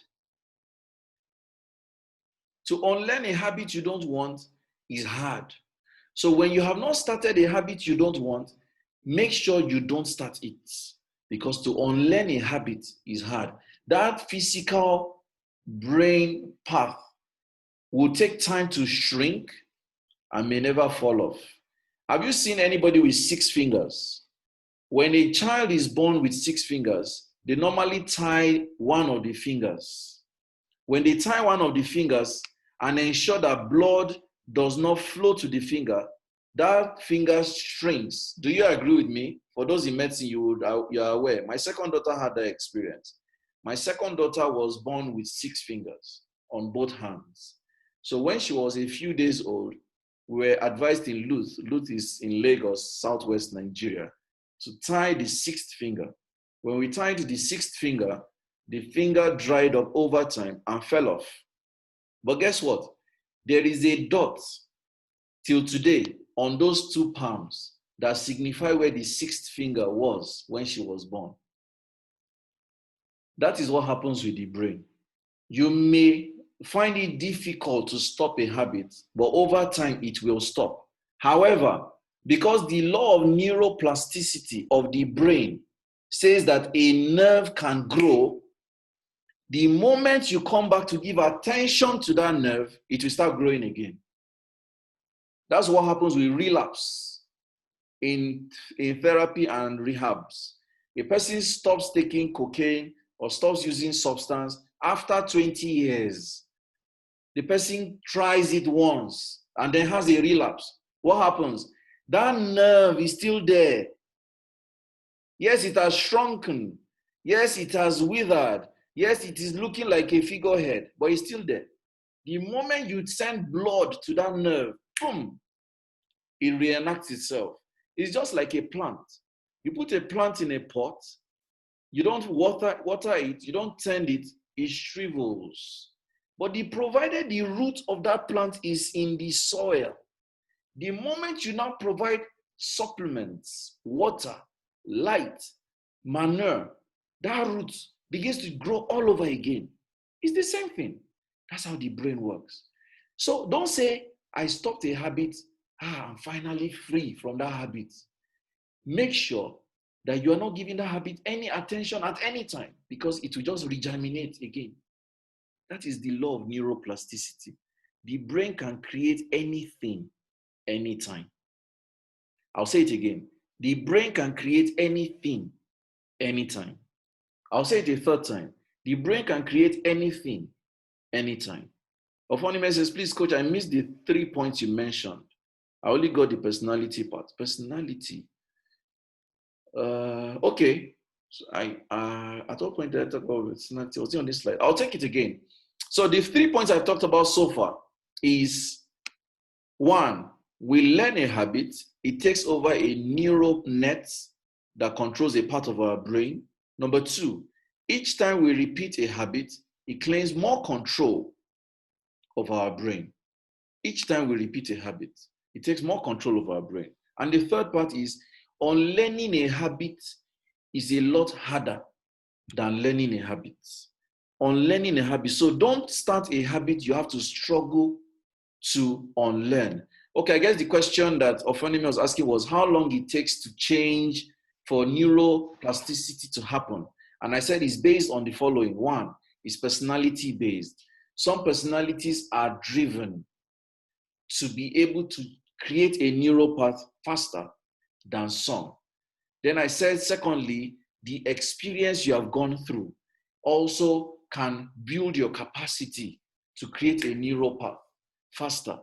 To unlearn a habit you don't want is hard. So when you have not started a habit you don't want, make sure you don't start it. Because to unlearn a habit is hard. That physical brain path will take time to shrink and may never fall off. Have you seen anybody with 6 fingers? When a child is born with 6 fingers, they normally tie one of the fingers. When they tie one of the fingers and ensure that blood does not flow to the finger, that finger shrinks. Do you agree with me? For those in medicine, you are aware. My second daughter had that experience. My second daughter was born with 6 fingers on both hands. So when she was a few days old, we were advised in Luth. Luth is in Lagos, southwest Nigeria, to tie the 6th finger. When we tied the 6th finger, the finger dried up over time and fell off. But guess what? There is a dot till today on those 2 palms that signify where the 6th finger was when she was born. That is what happens with the brain. You may find it difficult to stop a habit, but over time it will stop. However, because the law of neuroplasticity of the brain says that a nerve can grow, the moment you come back to give attention to that nerve, it will start growing again. That's what happens with relapse in therapy and rehabs. A person stops taking cocaine or stops using substance after 20 years. The person tries it once and then has a relapse. What happens? That nerve is still there. Yes, it has shrunken. Yes, it has withered. Yes, it is looking like a figurehead, but it's still there. The moment you send blood to that nerve, boom, it reenacts itself. It's just like a plant. You put a plant in a pot, you don't water it, you don't tend it, it shrivels. But provided the root of that plant is in the soil, the moment you now provide supplements, water, light, manure, that root begins to grow all over again. It's the same thing. That's how the brain works. So don't say, I stopped a habit, I'm finally free from that habit. Make sure that you are not giving that habit any attention at any time, because it will just regerminate again. That is the law of neuroplasticity. The brain can create anything, anytime. I'll say it again. The brain can create anything, anytime. I'll say it a third time. The brain can create anything, anytime. Ofonime says, please, coach, I missed the 3 points you mentioned. I only got the personality part. Personality. Okay. So at what point did I talk about personality? Was it on this slide? I'll take it again. So the 3 points I've talked about so far is, 1, we learn a habit. It takes over a neural net that controls a part of our brain. Number 2, each time we repeat a habit, it claims more control of our brain. Each time we repeat a habit, it takes more control of our brain. And the third part is, unlearning a habit is a lot harder than learning a habit. Unlearning a habit. So don't start a habit you have to struggle to unlearn. Okay, I guess the question that Ofonime was asking was how long it takes to change for neuroplasticity to happen. And I said it's based on the following. 1, it's personality based. Some personalities are driven to be able to create a neural path faster than some. Then I said, secondly, the experience you have gone through also can build your capacity to create a neural path faster.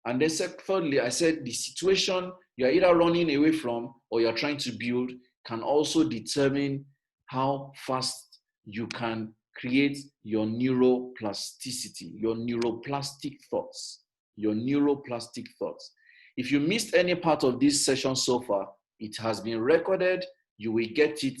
And then thirdly, I said the situation you're either running away from or you're trying to build can also determine how fast you can create your neuroplasticity, your neuroplastic thoughts, your neuroplastic thoughts. If you missed any part of this session so far, it has been recorded. You will get it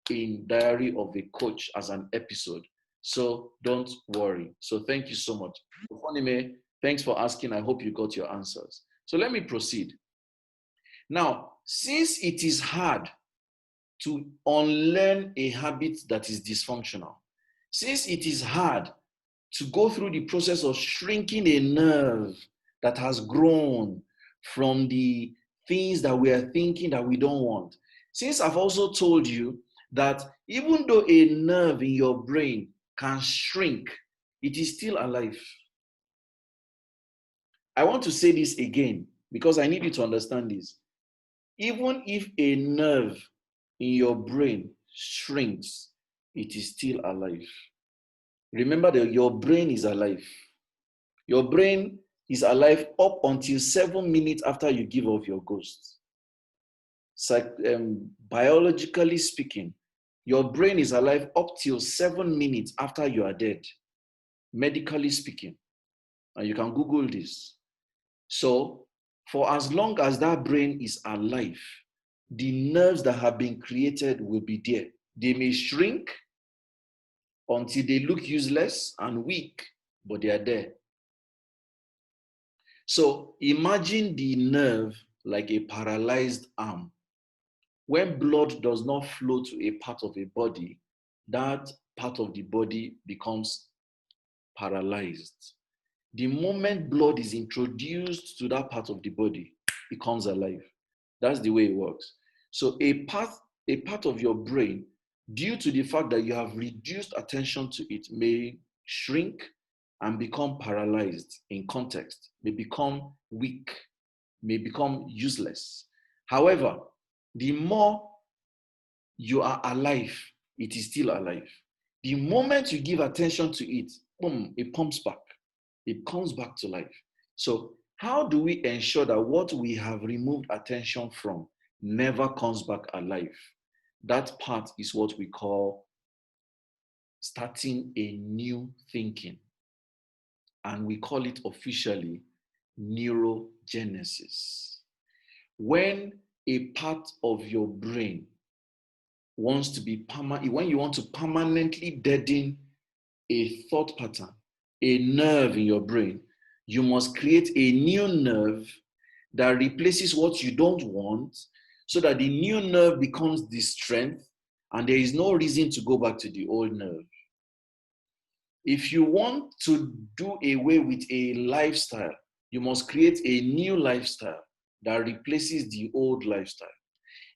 in Diary of a Coach as an episode. So don't worry. So thank you so much. Ofonime, thanks for asking. I hope you got your answers. So let me proceed. Now, since it is hard to unlearn a habit that is dysfunctional, since it is hard to go through the process of shrinking a nerve that has grown from the things that we are thinking that we don't want, since I've also told you that even though a nerve in your brain can shrink, it is still alive. I want to say this again because I need you to understand this. Even if a nerve in your brain shrinks, it is still alive. Remember that your brain is alive. Your brain is alive up until 7 minutes after you give off your ghost. Biologically speaking, your brain is alive up till 7 minutes after you are dead, medically speaking. And you can Google this. So, for as long as that brain is alive, the nerves that have been created will be there. They may shrink until they look useless and weak, but they are there. So, imagine the nerve like a paralyzed arm. When blood does not flow to a part of a body, that part of the body becomes paralyzed. The moment blood is introduced to that part of the body, it comes alive. That's the way it works. So a part of your brain, due to the fact that you have reduced attention to it, may shrink and become paralyzed in context, may become weak, may become useless. However, the more you are alive, it is still alive. The moment you give attention to it, boom, it pumps back. It comes back to life. So how do we ensure that what we have removed attention from never comes back alive? That part is what we call starting a new thinking. And we call it officially neurogenesis. When a part of your brain wants to be permanent, when you want to permanently deaden a thought pattern, a nerve in your brain, you must create a new nerve that replaces what you don't want, so that the new nerve becomes the strength and there is no reason to go back to the old nerve. If you want to do away with a lifestyle, you must create a new lifestyle that replaces the old lifestyle.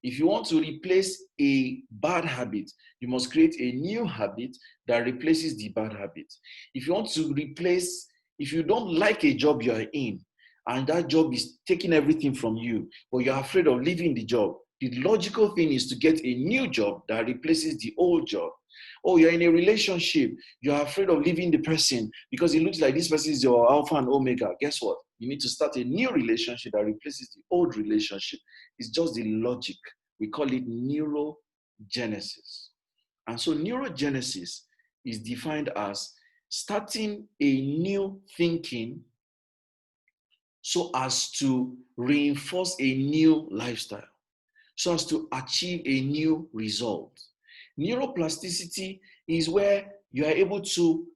If you want to replace a bad habit, you must create a new habit that replaces the bad habit. If you want to replace, if you don't like a job you are in, and that job is taking everything from you, but you're afraid of leaving the job, the logical thing is to get a new job that replaces the old job. Oh, you're in a relationship, you're afraid of leaving the person because it looks like this person is your alpha and omega. Guess what? You need to start a new relationship that replaces the old relationship. It's just the logic. We call it neurogenesis. And so neurogenesis is defined as starting a new thinking so as to reinforce a new lifestyle, so as to achieve a new result. Neuroplasticity is where you are able to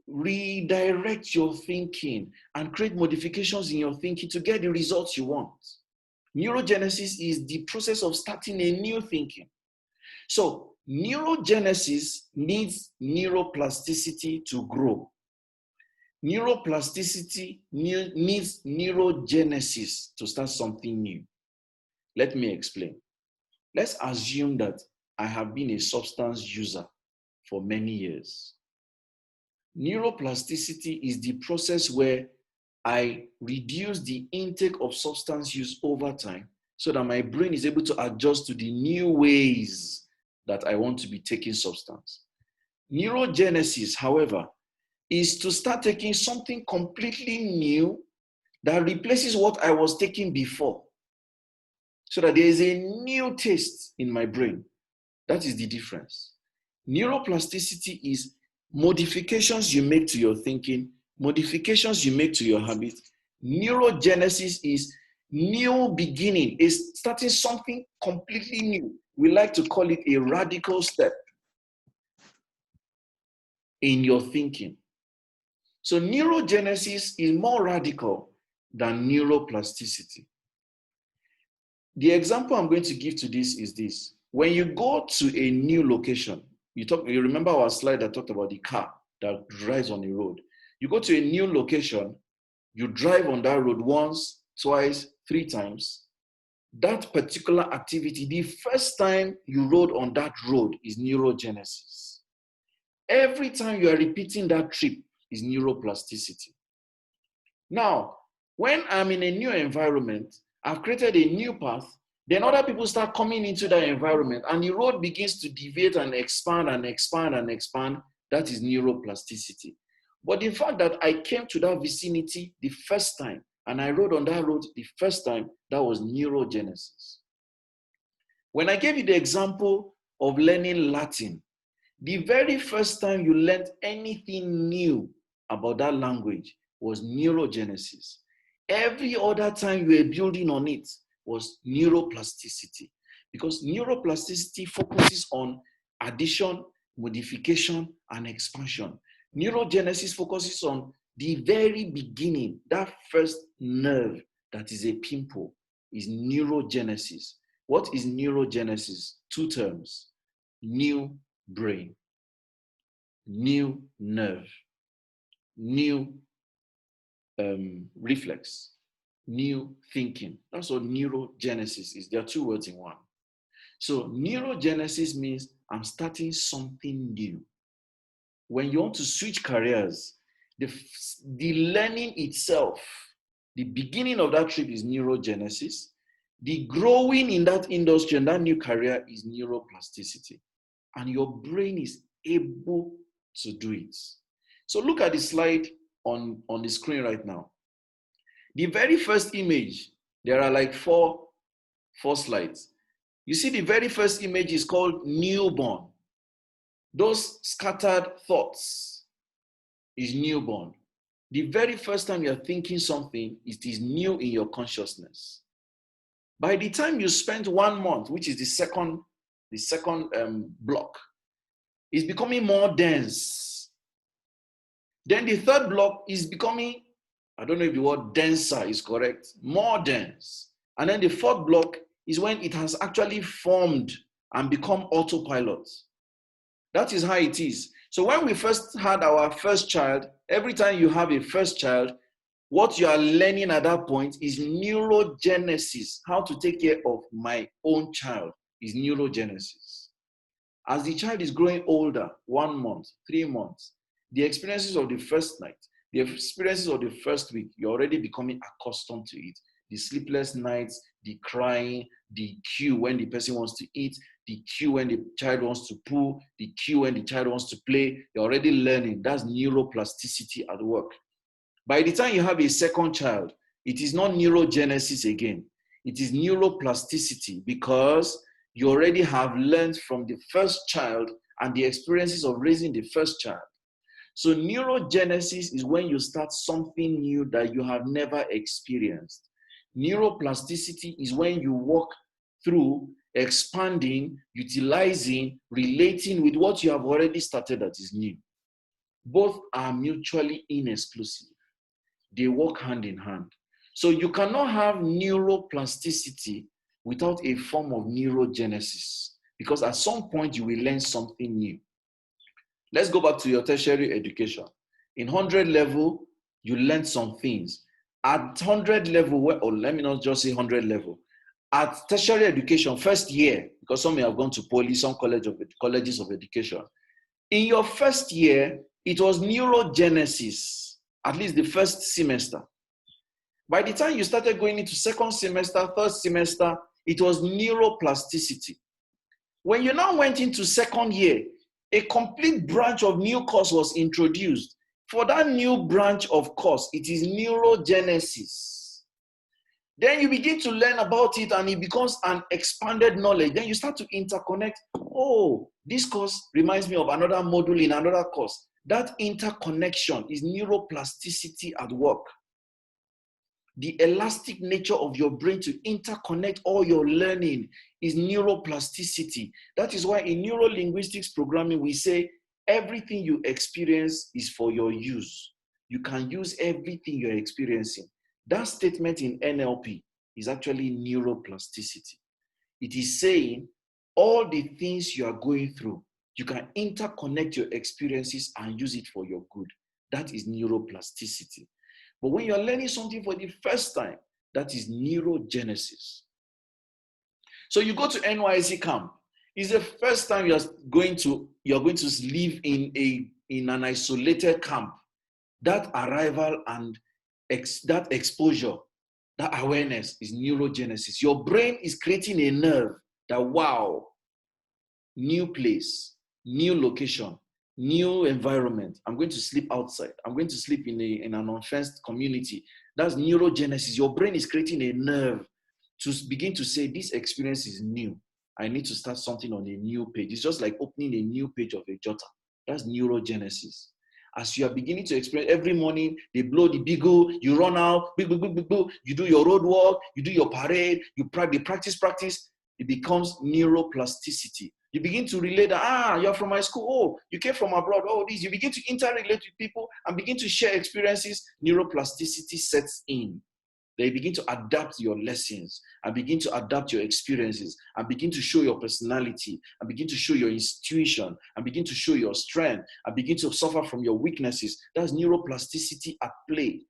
redirect your thinking and create modifications in your thinking to get the results you want. Neurogenesis is the process of starting a new thinking. So neurogenesis needs neuroplasticity to grow. Neuroplasticity needs neurogenesis to start something new. Let me explain. Let's assume that I have been a substance user for many years. Neuroplasticity is the process where I reduce the intake of substance use over time so that my brain is able to adjust to the new ways that I want to be taking substance. Neurogenesis, however, is to start taking something completely new that replaces what I was taking before, so that there is a new taste in my brain. That is the difference. Neuroplasticity is modifications you make to your thinking, modifications you make to your habit. Neurogenesis is new beginning, is starting something completely new. We like to call it a radical step in your thinking. So neurogenesis is more radical than neuroplasticity. The example I'm going to give to this is this. When you go to a new location, you remember our slide that talked about the car that drives on the road. You go to a new location, you drive on that road once, twice, 3 times. That particular activity, the first time you rode on that road is neurogenesis. Every time you are repeating that trip is neuroplasticity. Now, when I'm in a new environment, I've created a new path, then other people start coming into that environment and the road begins to deviate and expand and expand and expand. That is neuroplasticity. But the fact that I came to that vicinity the first time and I rode on that road the first time, that was neurogenesis. When I gave you the example of learning Latin, the very first time you learned anything new about that language was neurogenesis. Every other time you were building on it was neuroplasticity, because neuroplasticity focuses on addition, modification, and expansion. Neurogenesis focuses on the very beginning, that first nerve that is a pimple is neurogenesis. What is neurogenesis? 2 terms: new brain, new nerve, new reflex, new thinking. That's what neurogenesis is. There are 2 words in one. So neurogenesis means I'm starting something new. When you want to switch careers, the learning itself, the beginning of that trip is neurogenesis. The growing in that industry and that new career is neuroplasticity. And your brain is able to do it. So look at the slide on the screen right now. The very first image, there are like four slides. You see, the very first image is called newborn. Those scattered thoughts is newborn. The very first time you're thinking something, it is new in your consciousness. By the time you spend 1 month, which is the second block is becoming more dense. Then the third block is becoming, I don't know if the word denser is correct, more dense. And then the fourth block is when it has actually formed and become autopilot. That is how it is. So when we first had our first child, every time you have a first child, what you are learning at that point is neurogenesis. How to take care of my own child is neurogenesis. As the child is growing older, 1 month, 3 months, the experiences of the first night, the experiences of the first week, you're already becoming accustomed to it. The sleepless nights, the crying, the cue when the person wants to eat, the cue when the child wants to poo, the cue when the child wants to play, you're already learning. That's neuroplasticity at work. By the time you have a second child, it is not neurogenesis again. It is neuroplasticity, because you already have learned from the first child and the experiences of raising the first child. So neurogenesis is when you start something new that you have never experienced. Neuroplasticity is when you walk through expanding, utilizing, relating with what you have already started that is new. Both are mutually inexclusive. They work hand in hand. So you cannot have neuroplasticity without a form of neurogenesis, because at some point you will learn something new. Let's go back to your tertiary education. In 100 level, you learn some things. At 100 level, or let me not just say 100 level, at tertiary education, first year, because some may have gone to poly, some colleges of education. In your first year, it was neurogenesis, at least the first semester. By the time you started going into second semester, third semester, it was neuroplasticity. When you now went into second year, a complete branch of new course was introduced. For that new branch of course, it is neurogenesis. Then you begin to learn about it and it becomes an expanded knowledge. Then you start to interconnect. Oh, this course reminds me of another module in another course. That interconnection is neuroplasticity at work. The elastic nature of your brain to interconnect all your learning is neuroplasticity. That is why in neuro-linguistics programming, we say everything you experience is for your use. You can use everything you're experiencing. That statement in NLP is actually neuroplasticity. It is saying all the things you are going through, you can interconnect your experiences and use it for your good. That is neuroplasticity. But when you're learning something for the first time, that is neurogenesis. So you go to NYC camp. It's the first time you're going to live in an isolated camp. That arrival and that exposure, that awareness is neurogenesis. Your brain is creating a nerve that, wow, new place, new location, new environment. I'm going to sleep outside. I'm going to sleep in an unfenced community. That's neurogenesis. Your brain is creating a nerve to begin to say, this experience is new. I need to start something on a new page. It's just like opening a new page of a jotter. That's neurogenesis. As you are beginning to experience, every morning, they blow the bugle, you run out, you do your road walk, you do your parade, they practice, it becomes neuroplasticity. You begin to relate that, you're from my school, oh, you came from abroad, oh, this. You begin to interrelate with people and begin to share experiences, neuroplasticity sets in. They begin to adapt your lessons and begin to adapt your experiences and begin to show your personality and begin to show your intuition and begin to show your strength and begin to suffer from your weaknesses. That's neuroplasticity at play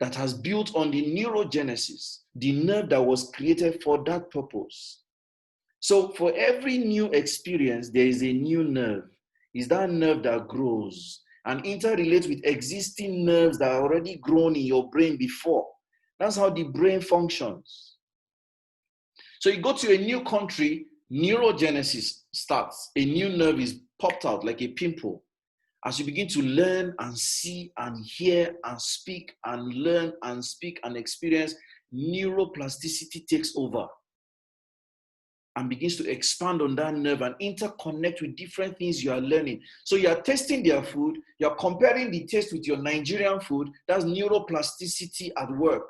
that has built on the neurogenesis, the nerve that was created for that purpose. So for every new experience, there is a new nerve. It's that nerve that grows and interrelates with existing nerves that are already grown in your brain before. That's how the brain functions. So you go to a new country, neurogenesis starts. A new nerve is popped out like a pimple. As you begin to learn and see and hear and speak and learn and speak and experience, neuroplasticity takes over and begins to expand on that nerve and interconnect with different things you are learning. So you are tasting their food, you are comparing the taste with your Nigerian food. That's neuroplasticity at work.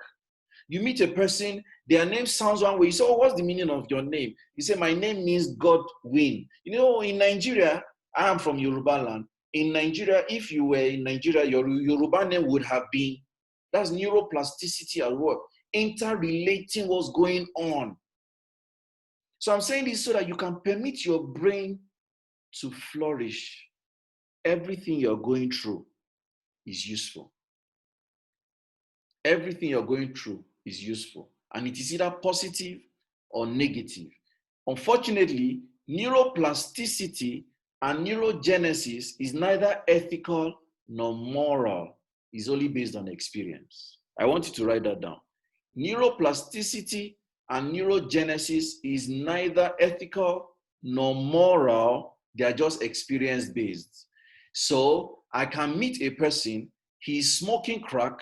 You meet a person, their name sounds one way. You say, oh, what's the meaning of your name? You say, my name means God win. You know, in Nigeria, I am from Yoruba land. In Nigeria, if you were in Nigeria, your Yoruba name would have been, that's neuroplasticity at work, interrelating what's going on. So I'm saying this so that you can permit your brain to flourish. Everything you're going through is useful. Everything you're going through is useful. And it is either positive or negative. Unfortunately, neuroplasticity and neurogenesis is neither ethical nor moral. It's only based on experience. I want you to write that down. Neuroplasticity and neurogenesis is neither ethical nor moral. They are just experience-based. So I can meet a person, he's smoking crack.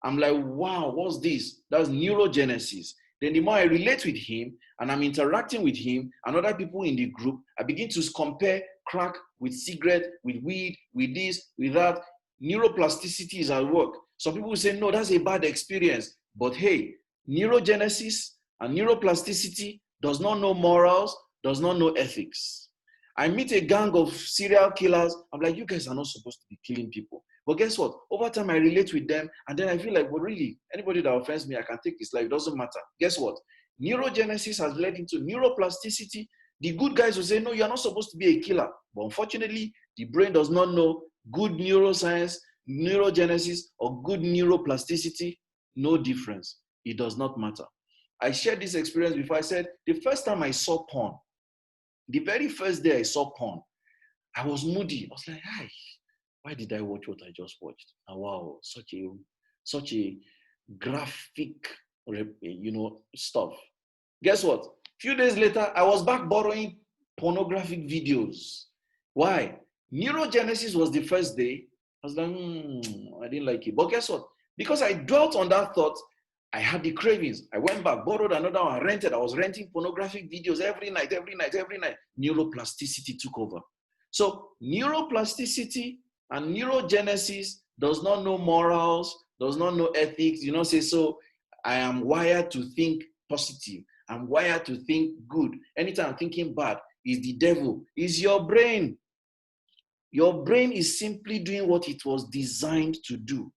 I'm like, wow, what's this? That's neurogenesis. Then the more I relate with him and I'm interacting with him and other people in the group, I begin to compare crack with cigarette, with weed, with this, with that. Neuroplasticity is at work. Some people will say, no, that's a bad experience. But hey, neurogenesis and neuroplasticity does not know morals, does not know ethics. I meet a gang of serial killers. I'm like, you guys are not supposed to be killing people. But guess what? Over time, I relate with them. And then I feel like, well, really, anybody that offends me, I can take his life. It doesn't matter. Guess what? Neurogenesis has led into neuroplasticity. The good guys will say, no, you're not supposed to be a killer. But unfortunately, the brain does not know good neuroscience, neurogenesis, or good neuroplasticity. No difference. It does not matter. I shared this experience before. I said, the first time I saw porn, the very first day I saw porn, I was moody. I was like, hi. Why did I watch what I just watched? Oh, wow, such a graphic, stuff. Guess what? A few days later, I was back borrowing pornographic videos. Why? Neurogenesis was the first day. I was like, I didn't like it. But guess what? Because I dwelt on that thought, I had the cravings. I went back, borrowed another one, rented. I was renting pornographic videos every night. Neuroplasticity took over. So neuroplasticity and neurogenesis does not know morals, does not know ethics. You know, say, so I am wired to think positive. I'm wired to think good. Anytime I'm thinking bad, is the devil, is your brain. Your brain is simply doing what it was designed to do,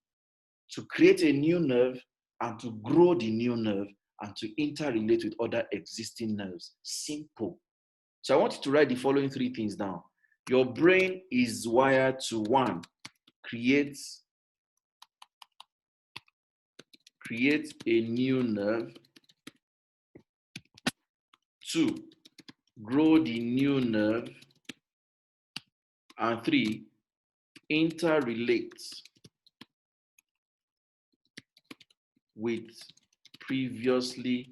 to create a new nerve and to grow the new nerve and to interrelate with other existing nerves. Simple. So I want you to write the following 3 things down. Your brain is wired to 1, create a new nerve. 2, grow the new nerve. And 3, interrelate with previously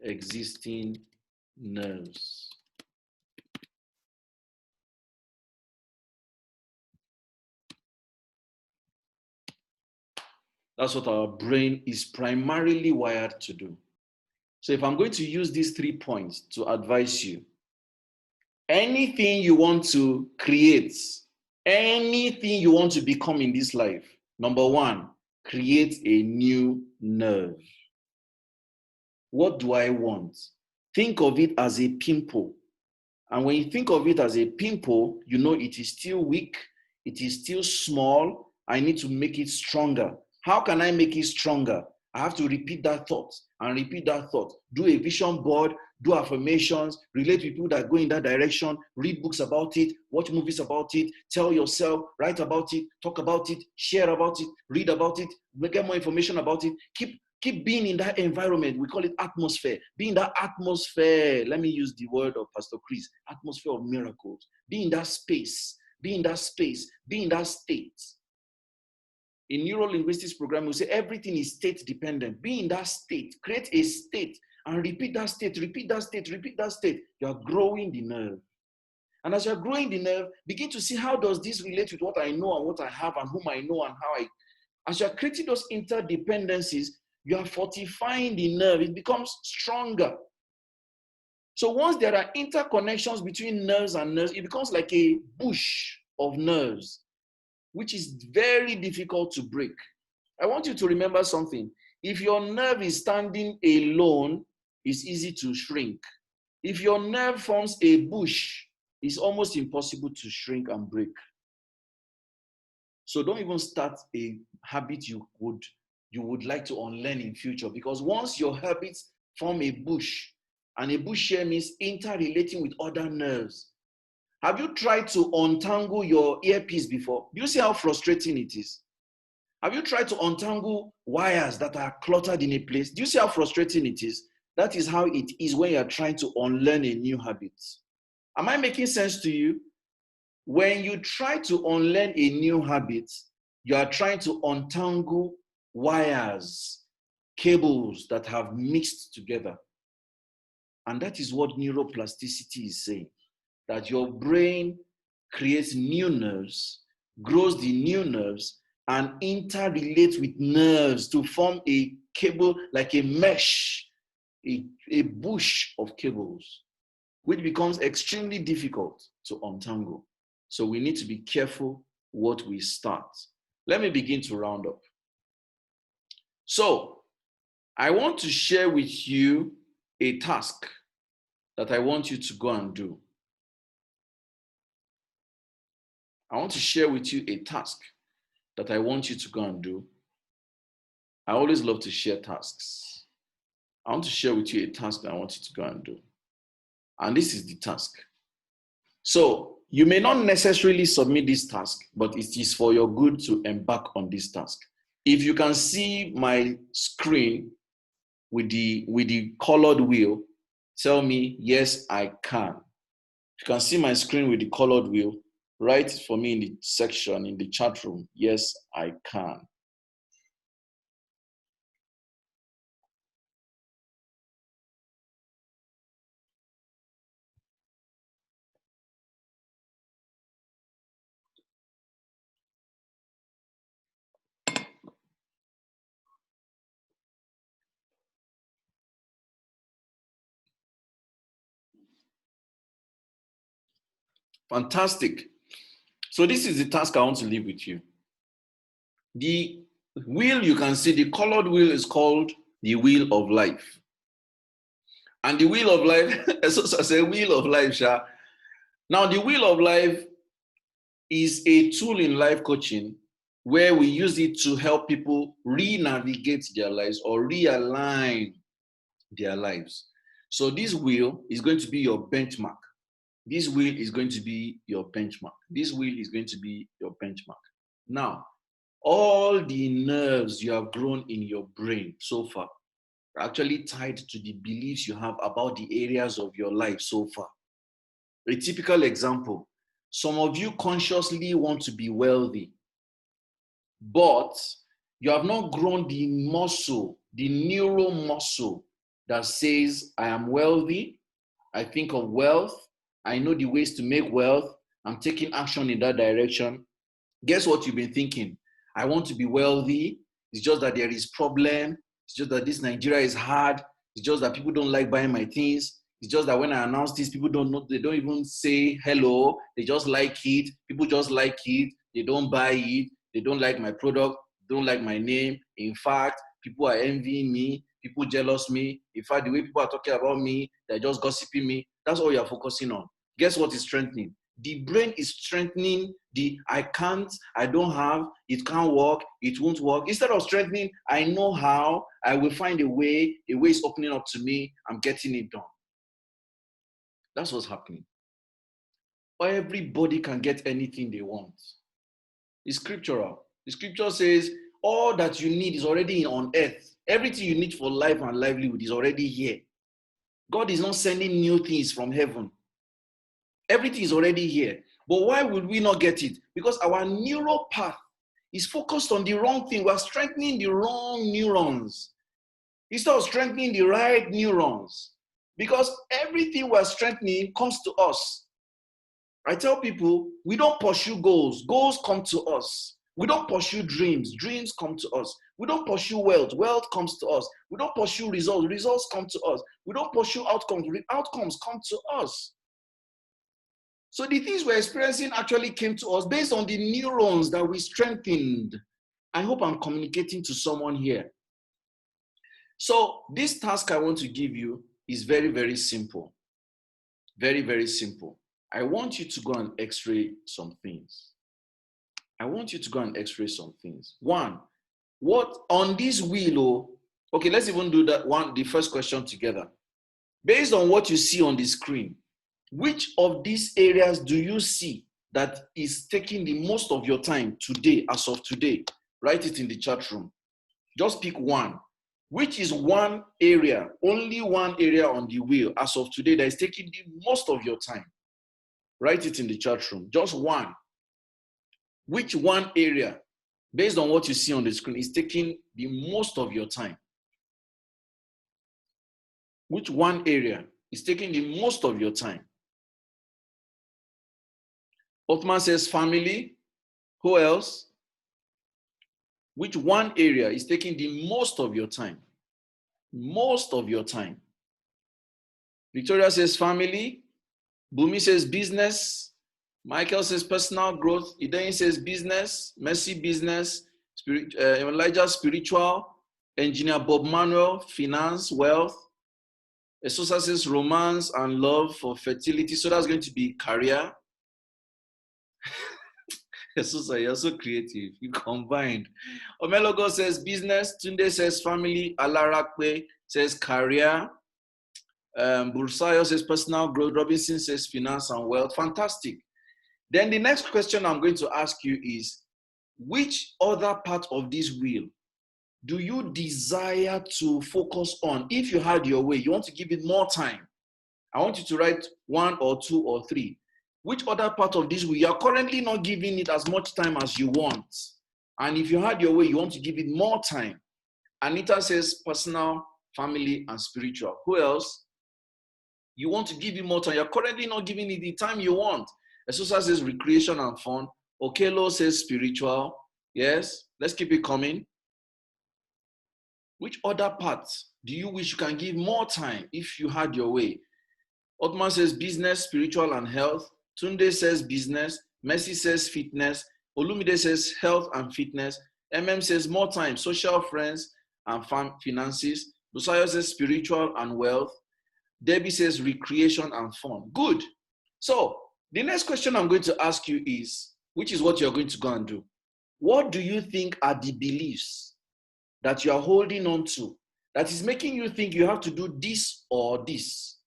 existing nerves. That's what our brain is primarily wired to do. So if I'm going to use these 3 points to advise you, anything you want to create, anything you want to become in this life, number 1, create a new nerve. What do I want? Think of it as a pimple. And when you think of it as a pimple, you know it is still weak, it is still small. I need to make it stronger. How can I make it stronger? I have to repeat that thought and repeat that thought. Do a vision board, do affirmations, relate with people that go in that direction, read books about it, watch movies about it, tell yourself, write about it, talk about it, share about it, read about it, get more information about it. Keep being in that environment. We call it atmosphere. Be in that atmosphere. Let me use the word of Pastor Chris, atmosphere of miracles. Be in that space. Be in that space. Be in that state. In neuro-linguistics program, we say everything is state dependent. Be in that state. Create a state and repeat that state, repeat that state, repeat that state. You are growing the nerve. And as you're growing the nerve, begin to see how does this relate with what I know and what I have and whom I know and how I. As you're creating those interdependencies, you are fortifying the nerve. It becomes stronger. So once there are interconnections between nerves and nerves, it becomes like a bush of nerves, which is very difficult to break. I want you to remember something. If your nerve is standing alone, it's easy to shrink. If your nerve forms a bush, it's almost impossible to shrink and break. So don't even start a habit you would like to unlearn in future, because once your habits form a bush, and a bush here means interrelating with other nerves. Have you tried to untangle your earpiece before? Do you see how frustrating it is? Have you tried to untangle wires that are cluttered in a place? Do you see how frustrating it is? That is how it is when you're trying to unlearn a new habit. Am I making sense to you? When you try to unlearn a new habit, you are trying to untangle wires, cables that have mixed together. And that is what neuroplasticity is saying, that your brain creates new nerves, grows the new nerves, and interrelates with nerves to form a cable, like a mesh, a bush of cables, which becomes extremely difficult to untangle. So we need to be careful what we start. Let me begin to round up. So I want to share with you a task that I want you to go and do. I want to share with you a task that I want you to go and do. I always love to share tasks. I want to share with you a task that I want you to go and do. And this is the task. So you may not necessarily submit this task, but it is for your good to embark on this task. If you can see my screen with the colored wheel, tell me, yes, I can. If you can see my screen with the colored wheel, write it for me in the section, in the chat room. Yes, I can. Fantastic. So this is the task I want to leave with you. The wheel you can see, the colored wheel is called the wheel of life. And the wheel of life, so I say wheel of life, Sha. Now the wheel of life is a tool in life coaching where we use it to help people re-navigate their lives or realign their lives. So this wheel is going to be your benchmark. This wheel is going to be your benchmark. This wheel is going to be your benchmark. Now, all the nerves you have grown in your brain so far are actually tied to the beliefs you have about the areas of your life so far. A typical example, some of you consciously want to be wealthy, but you have not grown the muscle, the neural muscle that says, I am wealthy, I think of wealth, I know the ways to make wealth, I'm taking action in that direction. Guess what you've been thinking? I want to be wealthy. It's just that there is problem. It's just that this Nigeria is hard. It's just that people don't like buying my things. It's just that when I announce this, people don't know, they don't even say hello. They just like it. People just like it. They don't buy it. They don't like my product. They don't like my name. In fact, people are envying me. People jealous me. In fact, the way people are talking about me, they're just gossiping me. That's all you're focusing on. Guess what is strengthening? The brain is strengthening the I can't, I don't have, it can't work, it won't work. Instead of strengthening, I know how, I will find a way is opening up to me, I'm getting it done. That's what's happening. Everybody can get anything they want. It's scriptural. The scripture says, all that you need is already on earth. Everything you need for life and livelihood is already here. God is not sending new things from heaven. Everything is already here. But why would we not get it? Because our neural path is focused on the wrong thing. We're strengthening the wrong neurons instead of strengthening the right neurons. Because everything we're strengthening comes to us. I tell people, we don't pursue goals. Goals come to us. We don't pursue dreams. Dreams come to us. We don't pursue wealth. Wealth comes to us. We don't pursue results. Results come to us. We don't pursue outcomes. Outcomes come to us. So the things we're experiencing actually came to us based on the neurons that we strengthened. I hope I'm communicating to someone here. So this task I want to give you is very, very simple. Very, very simple. I want you to go and x-ray some things. I want you to go and x-ray some things. One, what on this wheel, okay, let's even do that one, the first question together. Based on what you see on the screen, which of these areas do you see that is taking the most of your time today, as of today? Write it in the chat room. Just pick one. Which is one area, only one area on the wheel as of today that is taking the most of your time? Write it in the chat room. Just one. Which one area, based on what you see on the screen, is taking the most of your time? Which one area is taking the most of your time? Othman says family. Who else? Which one area is taking the most of your time? Most of your time. Victoria says family. Bumi says business. Michael says personal growth. Idain says business. Mercy business. Elijah spiritual. Engineer Bob Manuel finance, wealth. Esosa says romance and love for fertility. So that's going to be career. Esosa, you're so creative. You combined. Omelogo says business. Tunde says family. Alarakwe says career. Bursayo says personal growth. Robinson says finance and wealth. Fantastic. Then the next question I'm going to ask you is, which other part of this wheel do you desire to focus on? If you had your way, you want to give it more time. I want you to write 1 or 2 or 3. Which other part of this wheel you are currently not giving it as much time as you want? And if you had your way, you want to give it more time. Anita says personal, family, and spiritual. Who else? You want to give it more time. You're currently not giving it the time you want. Esosa says recreation and fun. Okelo says spiritual. Yes, let's keep it coming. Which other parts do you wish you can give more time if you had your way? Otman says business, spiritual, and health. Tunde says business. Mercy says fitness. Olumide says health and fitness. Says more time, social, friends, and finances. Busayo says spiritual and wealth. Debbie says recreation and fun. Good. So the next question I'm going to ask you is, which is what you're going to go and do. What do you think are the beliefs that you are holding on to that is making you think you have to do this or this?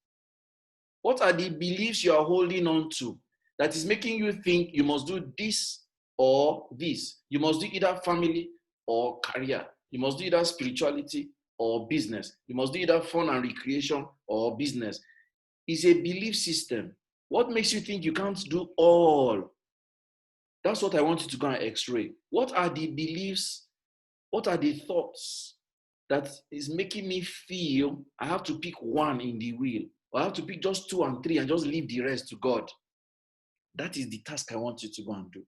What are the beliefs you are holding on to that is making you think you must do this or this? You must do either family or career. You must do either spirituality or business. You must do either fun and recreation or business. It's a belief system. What makes you think you can't do all? That's what I want you to go and x-ray. What are the beliefs? What are the thoughts that is making me feel I have to pick one in the wheel? Or I have to pick just 2 and 3 and just leave the rest to God? That is the task I want you to go and do.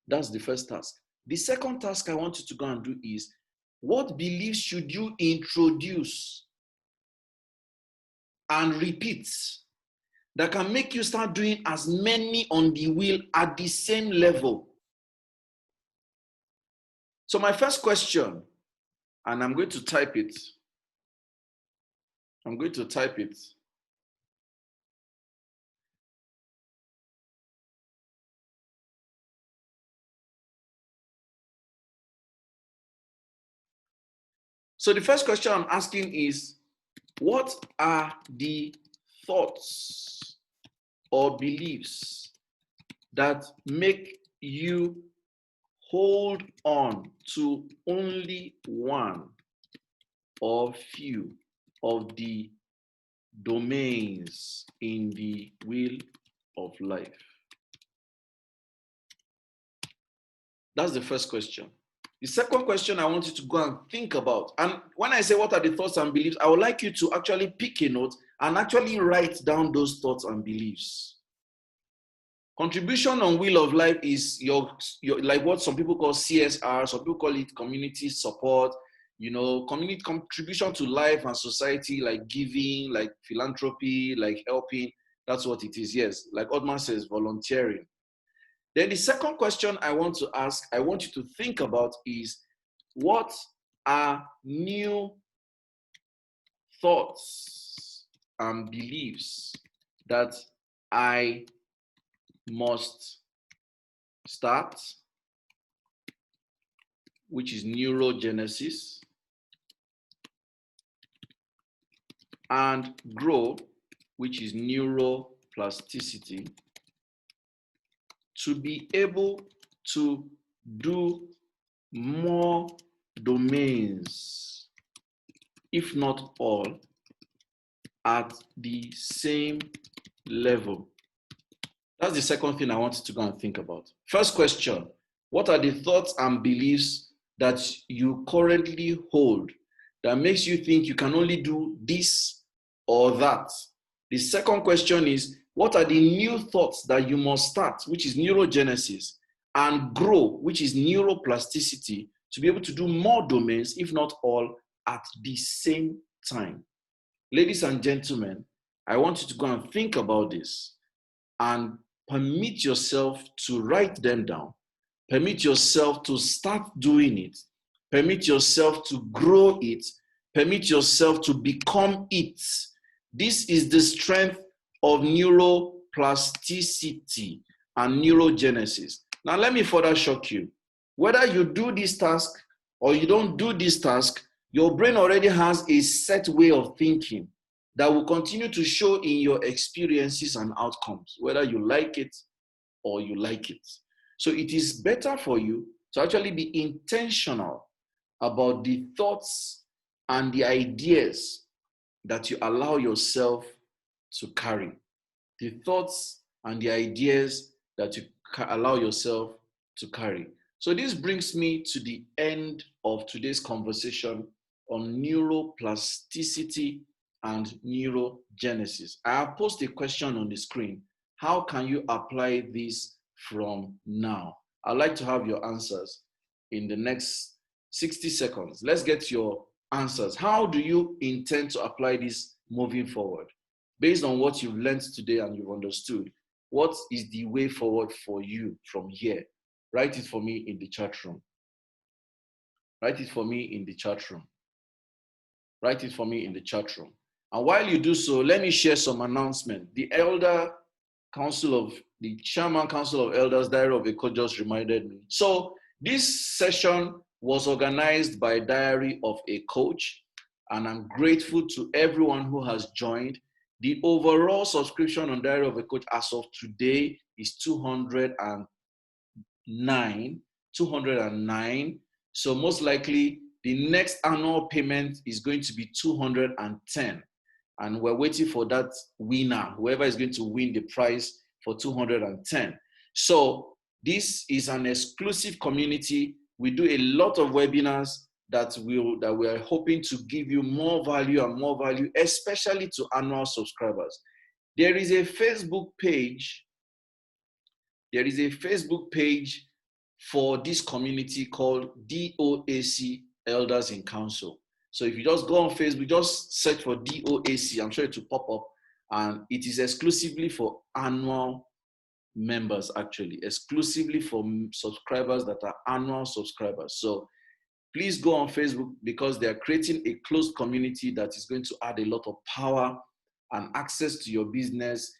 That's the first task. The second task I want you to go and do is, what beliefs should you introduce and repeat that can make you start doing as many on the wheel at the same level? So my first question, and I'm going to type it. I'm going to type it. So the first question I'm asking is, what are the thoughts or beliefs that make you hold on to only one or few of the domains in the wheel of life? That's the first question. The second question I want you to go and think about, and when I say what are the thoughts and beliefs, I would like you to actually pick a note and actually write down those thoughts and beliefs. Contribution on wheel of life is your like what some people call CSR, some people call it community support, community contribution to life and society, like giving, like philanthropy, like helping. That's what it is. Yes, like Odman says, volunteering. Then the second question I want to ask, I want you to think about is, what are new thoughts and beliefs that I must start, which is neurogenesis, and grow, which is neuroplasticity, to be able to do more domains, if not all, at the same level. That's the second thing I wanted to go and think about. First question, what are the thoughts and beliefs that you currently hold that makes you think you can only do this or that? The second question is, what are the new thoughts that you must start, which is neurogenesis, and grow, which is neuroplasticity, to be able to do more domains, if not all, at the same time? Ladies and gentlemen, I want you to go and think about this and permit yourself to write them down. Permit yourself to start doing it. Permit yourself to grow it. Permit yourself to become it. This is the strength of neuroplasticity and neurogenesis. Now, let me further shock you. Whether you do this task or you don't do this task, your brain already has a set way of thinking that will continue to show in your experiences and outcomes, whether you like it or you like it. So it is better for you to actually be intentional about the thoughts and the ideas that you allow yourself to carry. The thoughts and the ideas that you allow yourself to carry. So this brings me to the end of today's conversation on neuroplasticity and neurogenesis. I have posted a question on the screen. How can you apply this from now? I'd like to have your answers in the next 60 seconds. Let's get your answers. How do you intend to apply this moving forward? Based on what you've learned today and you've understood, what is the way forward for you from here? Write it for me in the chat room. Write it for me in the chat room. Write it for me in the chat room. And while you do so, let me share some announcement. The Chairman Council of Elders, Diary of a Coach, just reminded me. So this session was organized by Diary of a Coach, and I'm grateful to everyone who has joined. The overall subscription on Diary of a Coach as of today is 209. So most likely the next annual payment is going to be 210. And we're waiting for that winner, whoever is going to win the prize for 210. So this is an exclusive community. We do a lot of webinars that we are hoping to give you more value and more value, especially to annual subscribers. There is a Facebook page. There is a Facebook page for this community called DOAC Elders in Council. So if you just go on Facebook, just search for DOAC, I'm sure it will pop up. And it is exclusively for annual members, actually, exclusively for subscribers that are annual subscribers. So please go on Facebook, because they are creating a closed community that is going to add a lot of power and access to your business,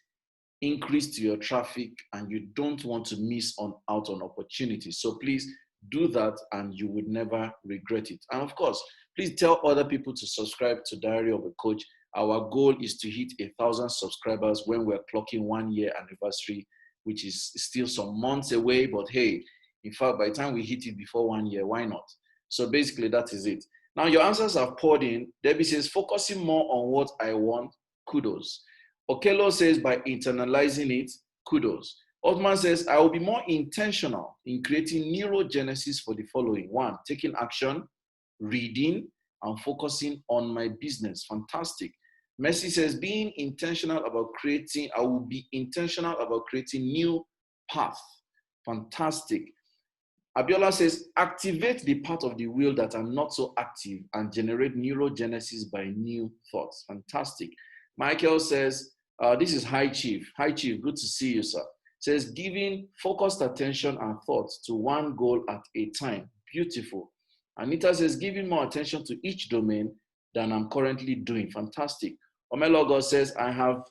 increase to your traffic, and you don't want to miss out on opportunities. So please do that and you would never regret it. And of course, please tell other people to subscribe to Diary of a Coach. Our goal is to hit 1,000 subscribers when we're clocking 1 year anniversary, which is still some months away, but hey, in fact, by the time we hit it before 1 year, why not? So basically that is it. Now your answers have poured in. Debbie says, focusing more on what I want, kudos. Okelo says, by internalizing it, kudos. Othman says, I will be more intentional in creating neurogenesis for the following. 1, taking action, reading, and focusing on my business. Fantastic. Mercy says, being intentional about creating, I will be intentional about creating new path. Fantastic. Abiola says, activate the part of the wheel that are not so active and generate neurogenesis by new thoughts. Fantastic. Michael says, this is Hi Chief. Hi Chief, good to see you, sir. Says, giving focused attention and thoughts to one goal at a time. Beautiful. Anita says, giving more attention to each domain than I'm currently doing. Fantastic. Omelo God says, I have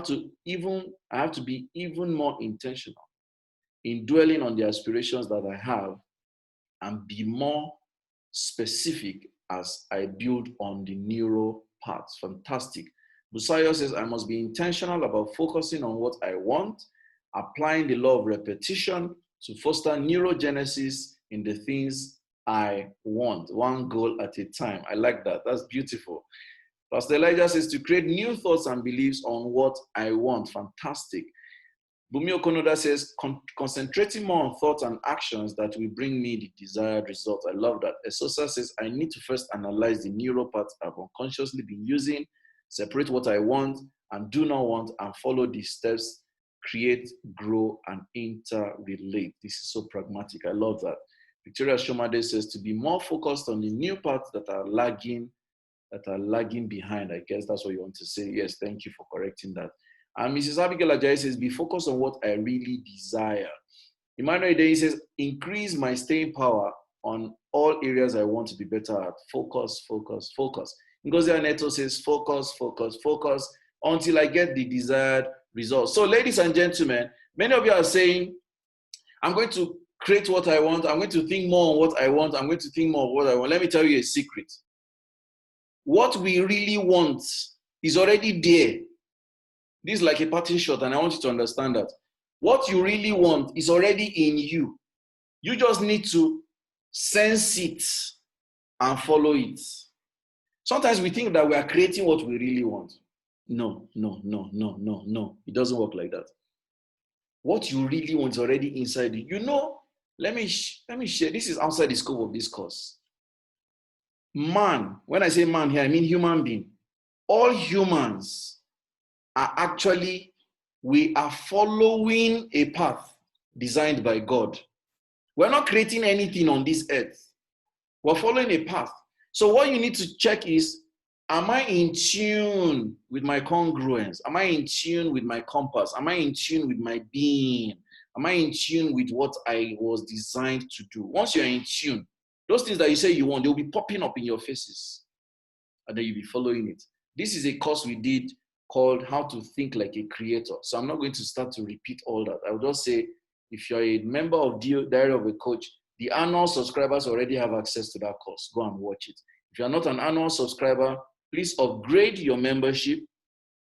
to be even more intentional in dwelling on the aspirations that I have and be more specific as I build on the neural parts. Fantastic. Busayo says, I must be intentional about focusing on what I want, applying the law of repetition to foster neurogenesis in the things I want, one goal at a time. I like that. That's beautiful. Pastor Elijah says, to create new thoughts and beliefs on what I want. Fantastic. Bumi Okonoda says, concentrating more on thoughts and actions that will bring me the desired result. I love that. Esosa says, I need to first analyze the neural paths I've unconsciously been using, separate what I want and do not want, and follow these steps, create, grow, and interrelate. This is so pragmatic. I love that. Victoria Shomade says, to be more focused on the new paths that are lagging behind. I guess that's what you want to say. Yes, thank you for correcting that. And Mrs. Abigail Ajayi says, be focused on what I really desire. Emmanuel Day says, increase my staying power on all areas I want to be better at. Focus, focus, focus. Ngozi Neto says, focus, focus, focus until I get the desired results. So ladies and gentlemen, many of you are saying, I'm going to create what I want. I'm going to think more on what I want. I'm going to think more of what I want. Let me tell you a secret. What we really want is already there. This is like a parting shot, and I want you to understand that. What you really want is already in you. You just need to sense it and follow it. Sometimes we think that we are creating what we really want. No. It doesn't work like that. What you really want is already inside you. You know, let me share. This is outside the scope of this course. Man, when I say man here, I mean human being. All humans are actually, we are following a path designed by God. We're not creating anything on this earth. We're following a path. So what you need to check is, am I in tune with my congruence? Am I in tune with my compass? Am I in tune with my being? Am I in tune with what I was designed to do? Once you're in tune, those things that you say you want, they'll be popping up in your faces. And then you'll be following it. This is a course we did called How to Think Like a Creator. So I'm not going to start to repeat all that. I would just say, if you're a member of Diary of a Coach, the annual subscribers already have access to that course. Go and watch it. If you're not an annual subscriber, please upgrade your membership,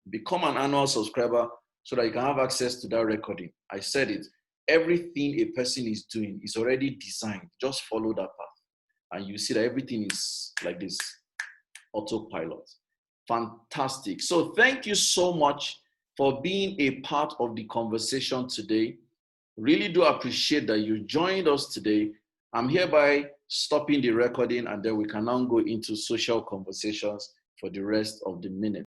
become an annual subscriber so that you can have access to that recording. I said it. Everything a person is doing is already designed. Just follow that path. And you see that everything is like this, autopilot. Fantastic. So thank you so much for being a part of the conversation today. Really do appreciate that you joined us today. I'm hereby stopping the recording, and then we can now go into social conversations for the rest of the minute.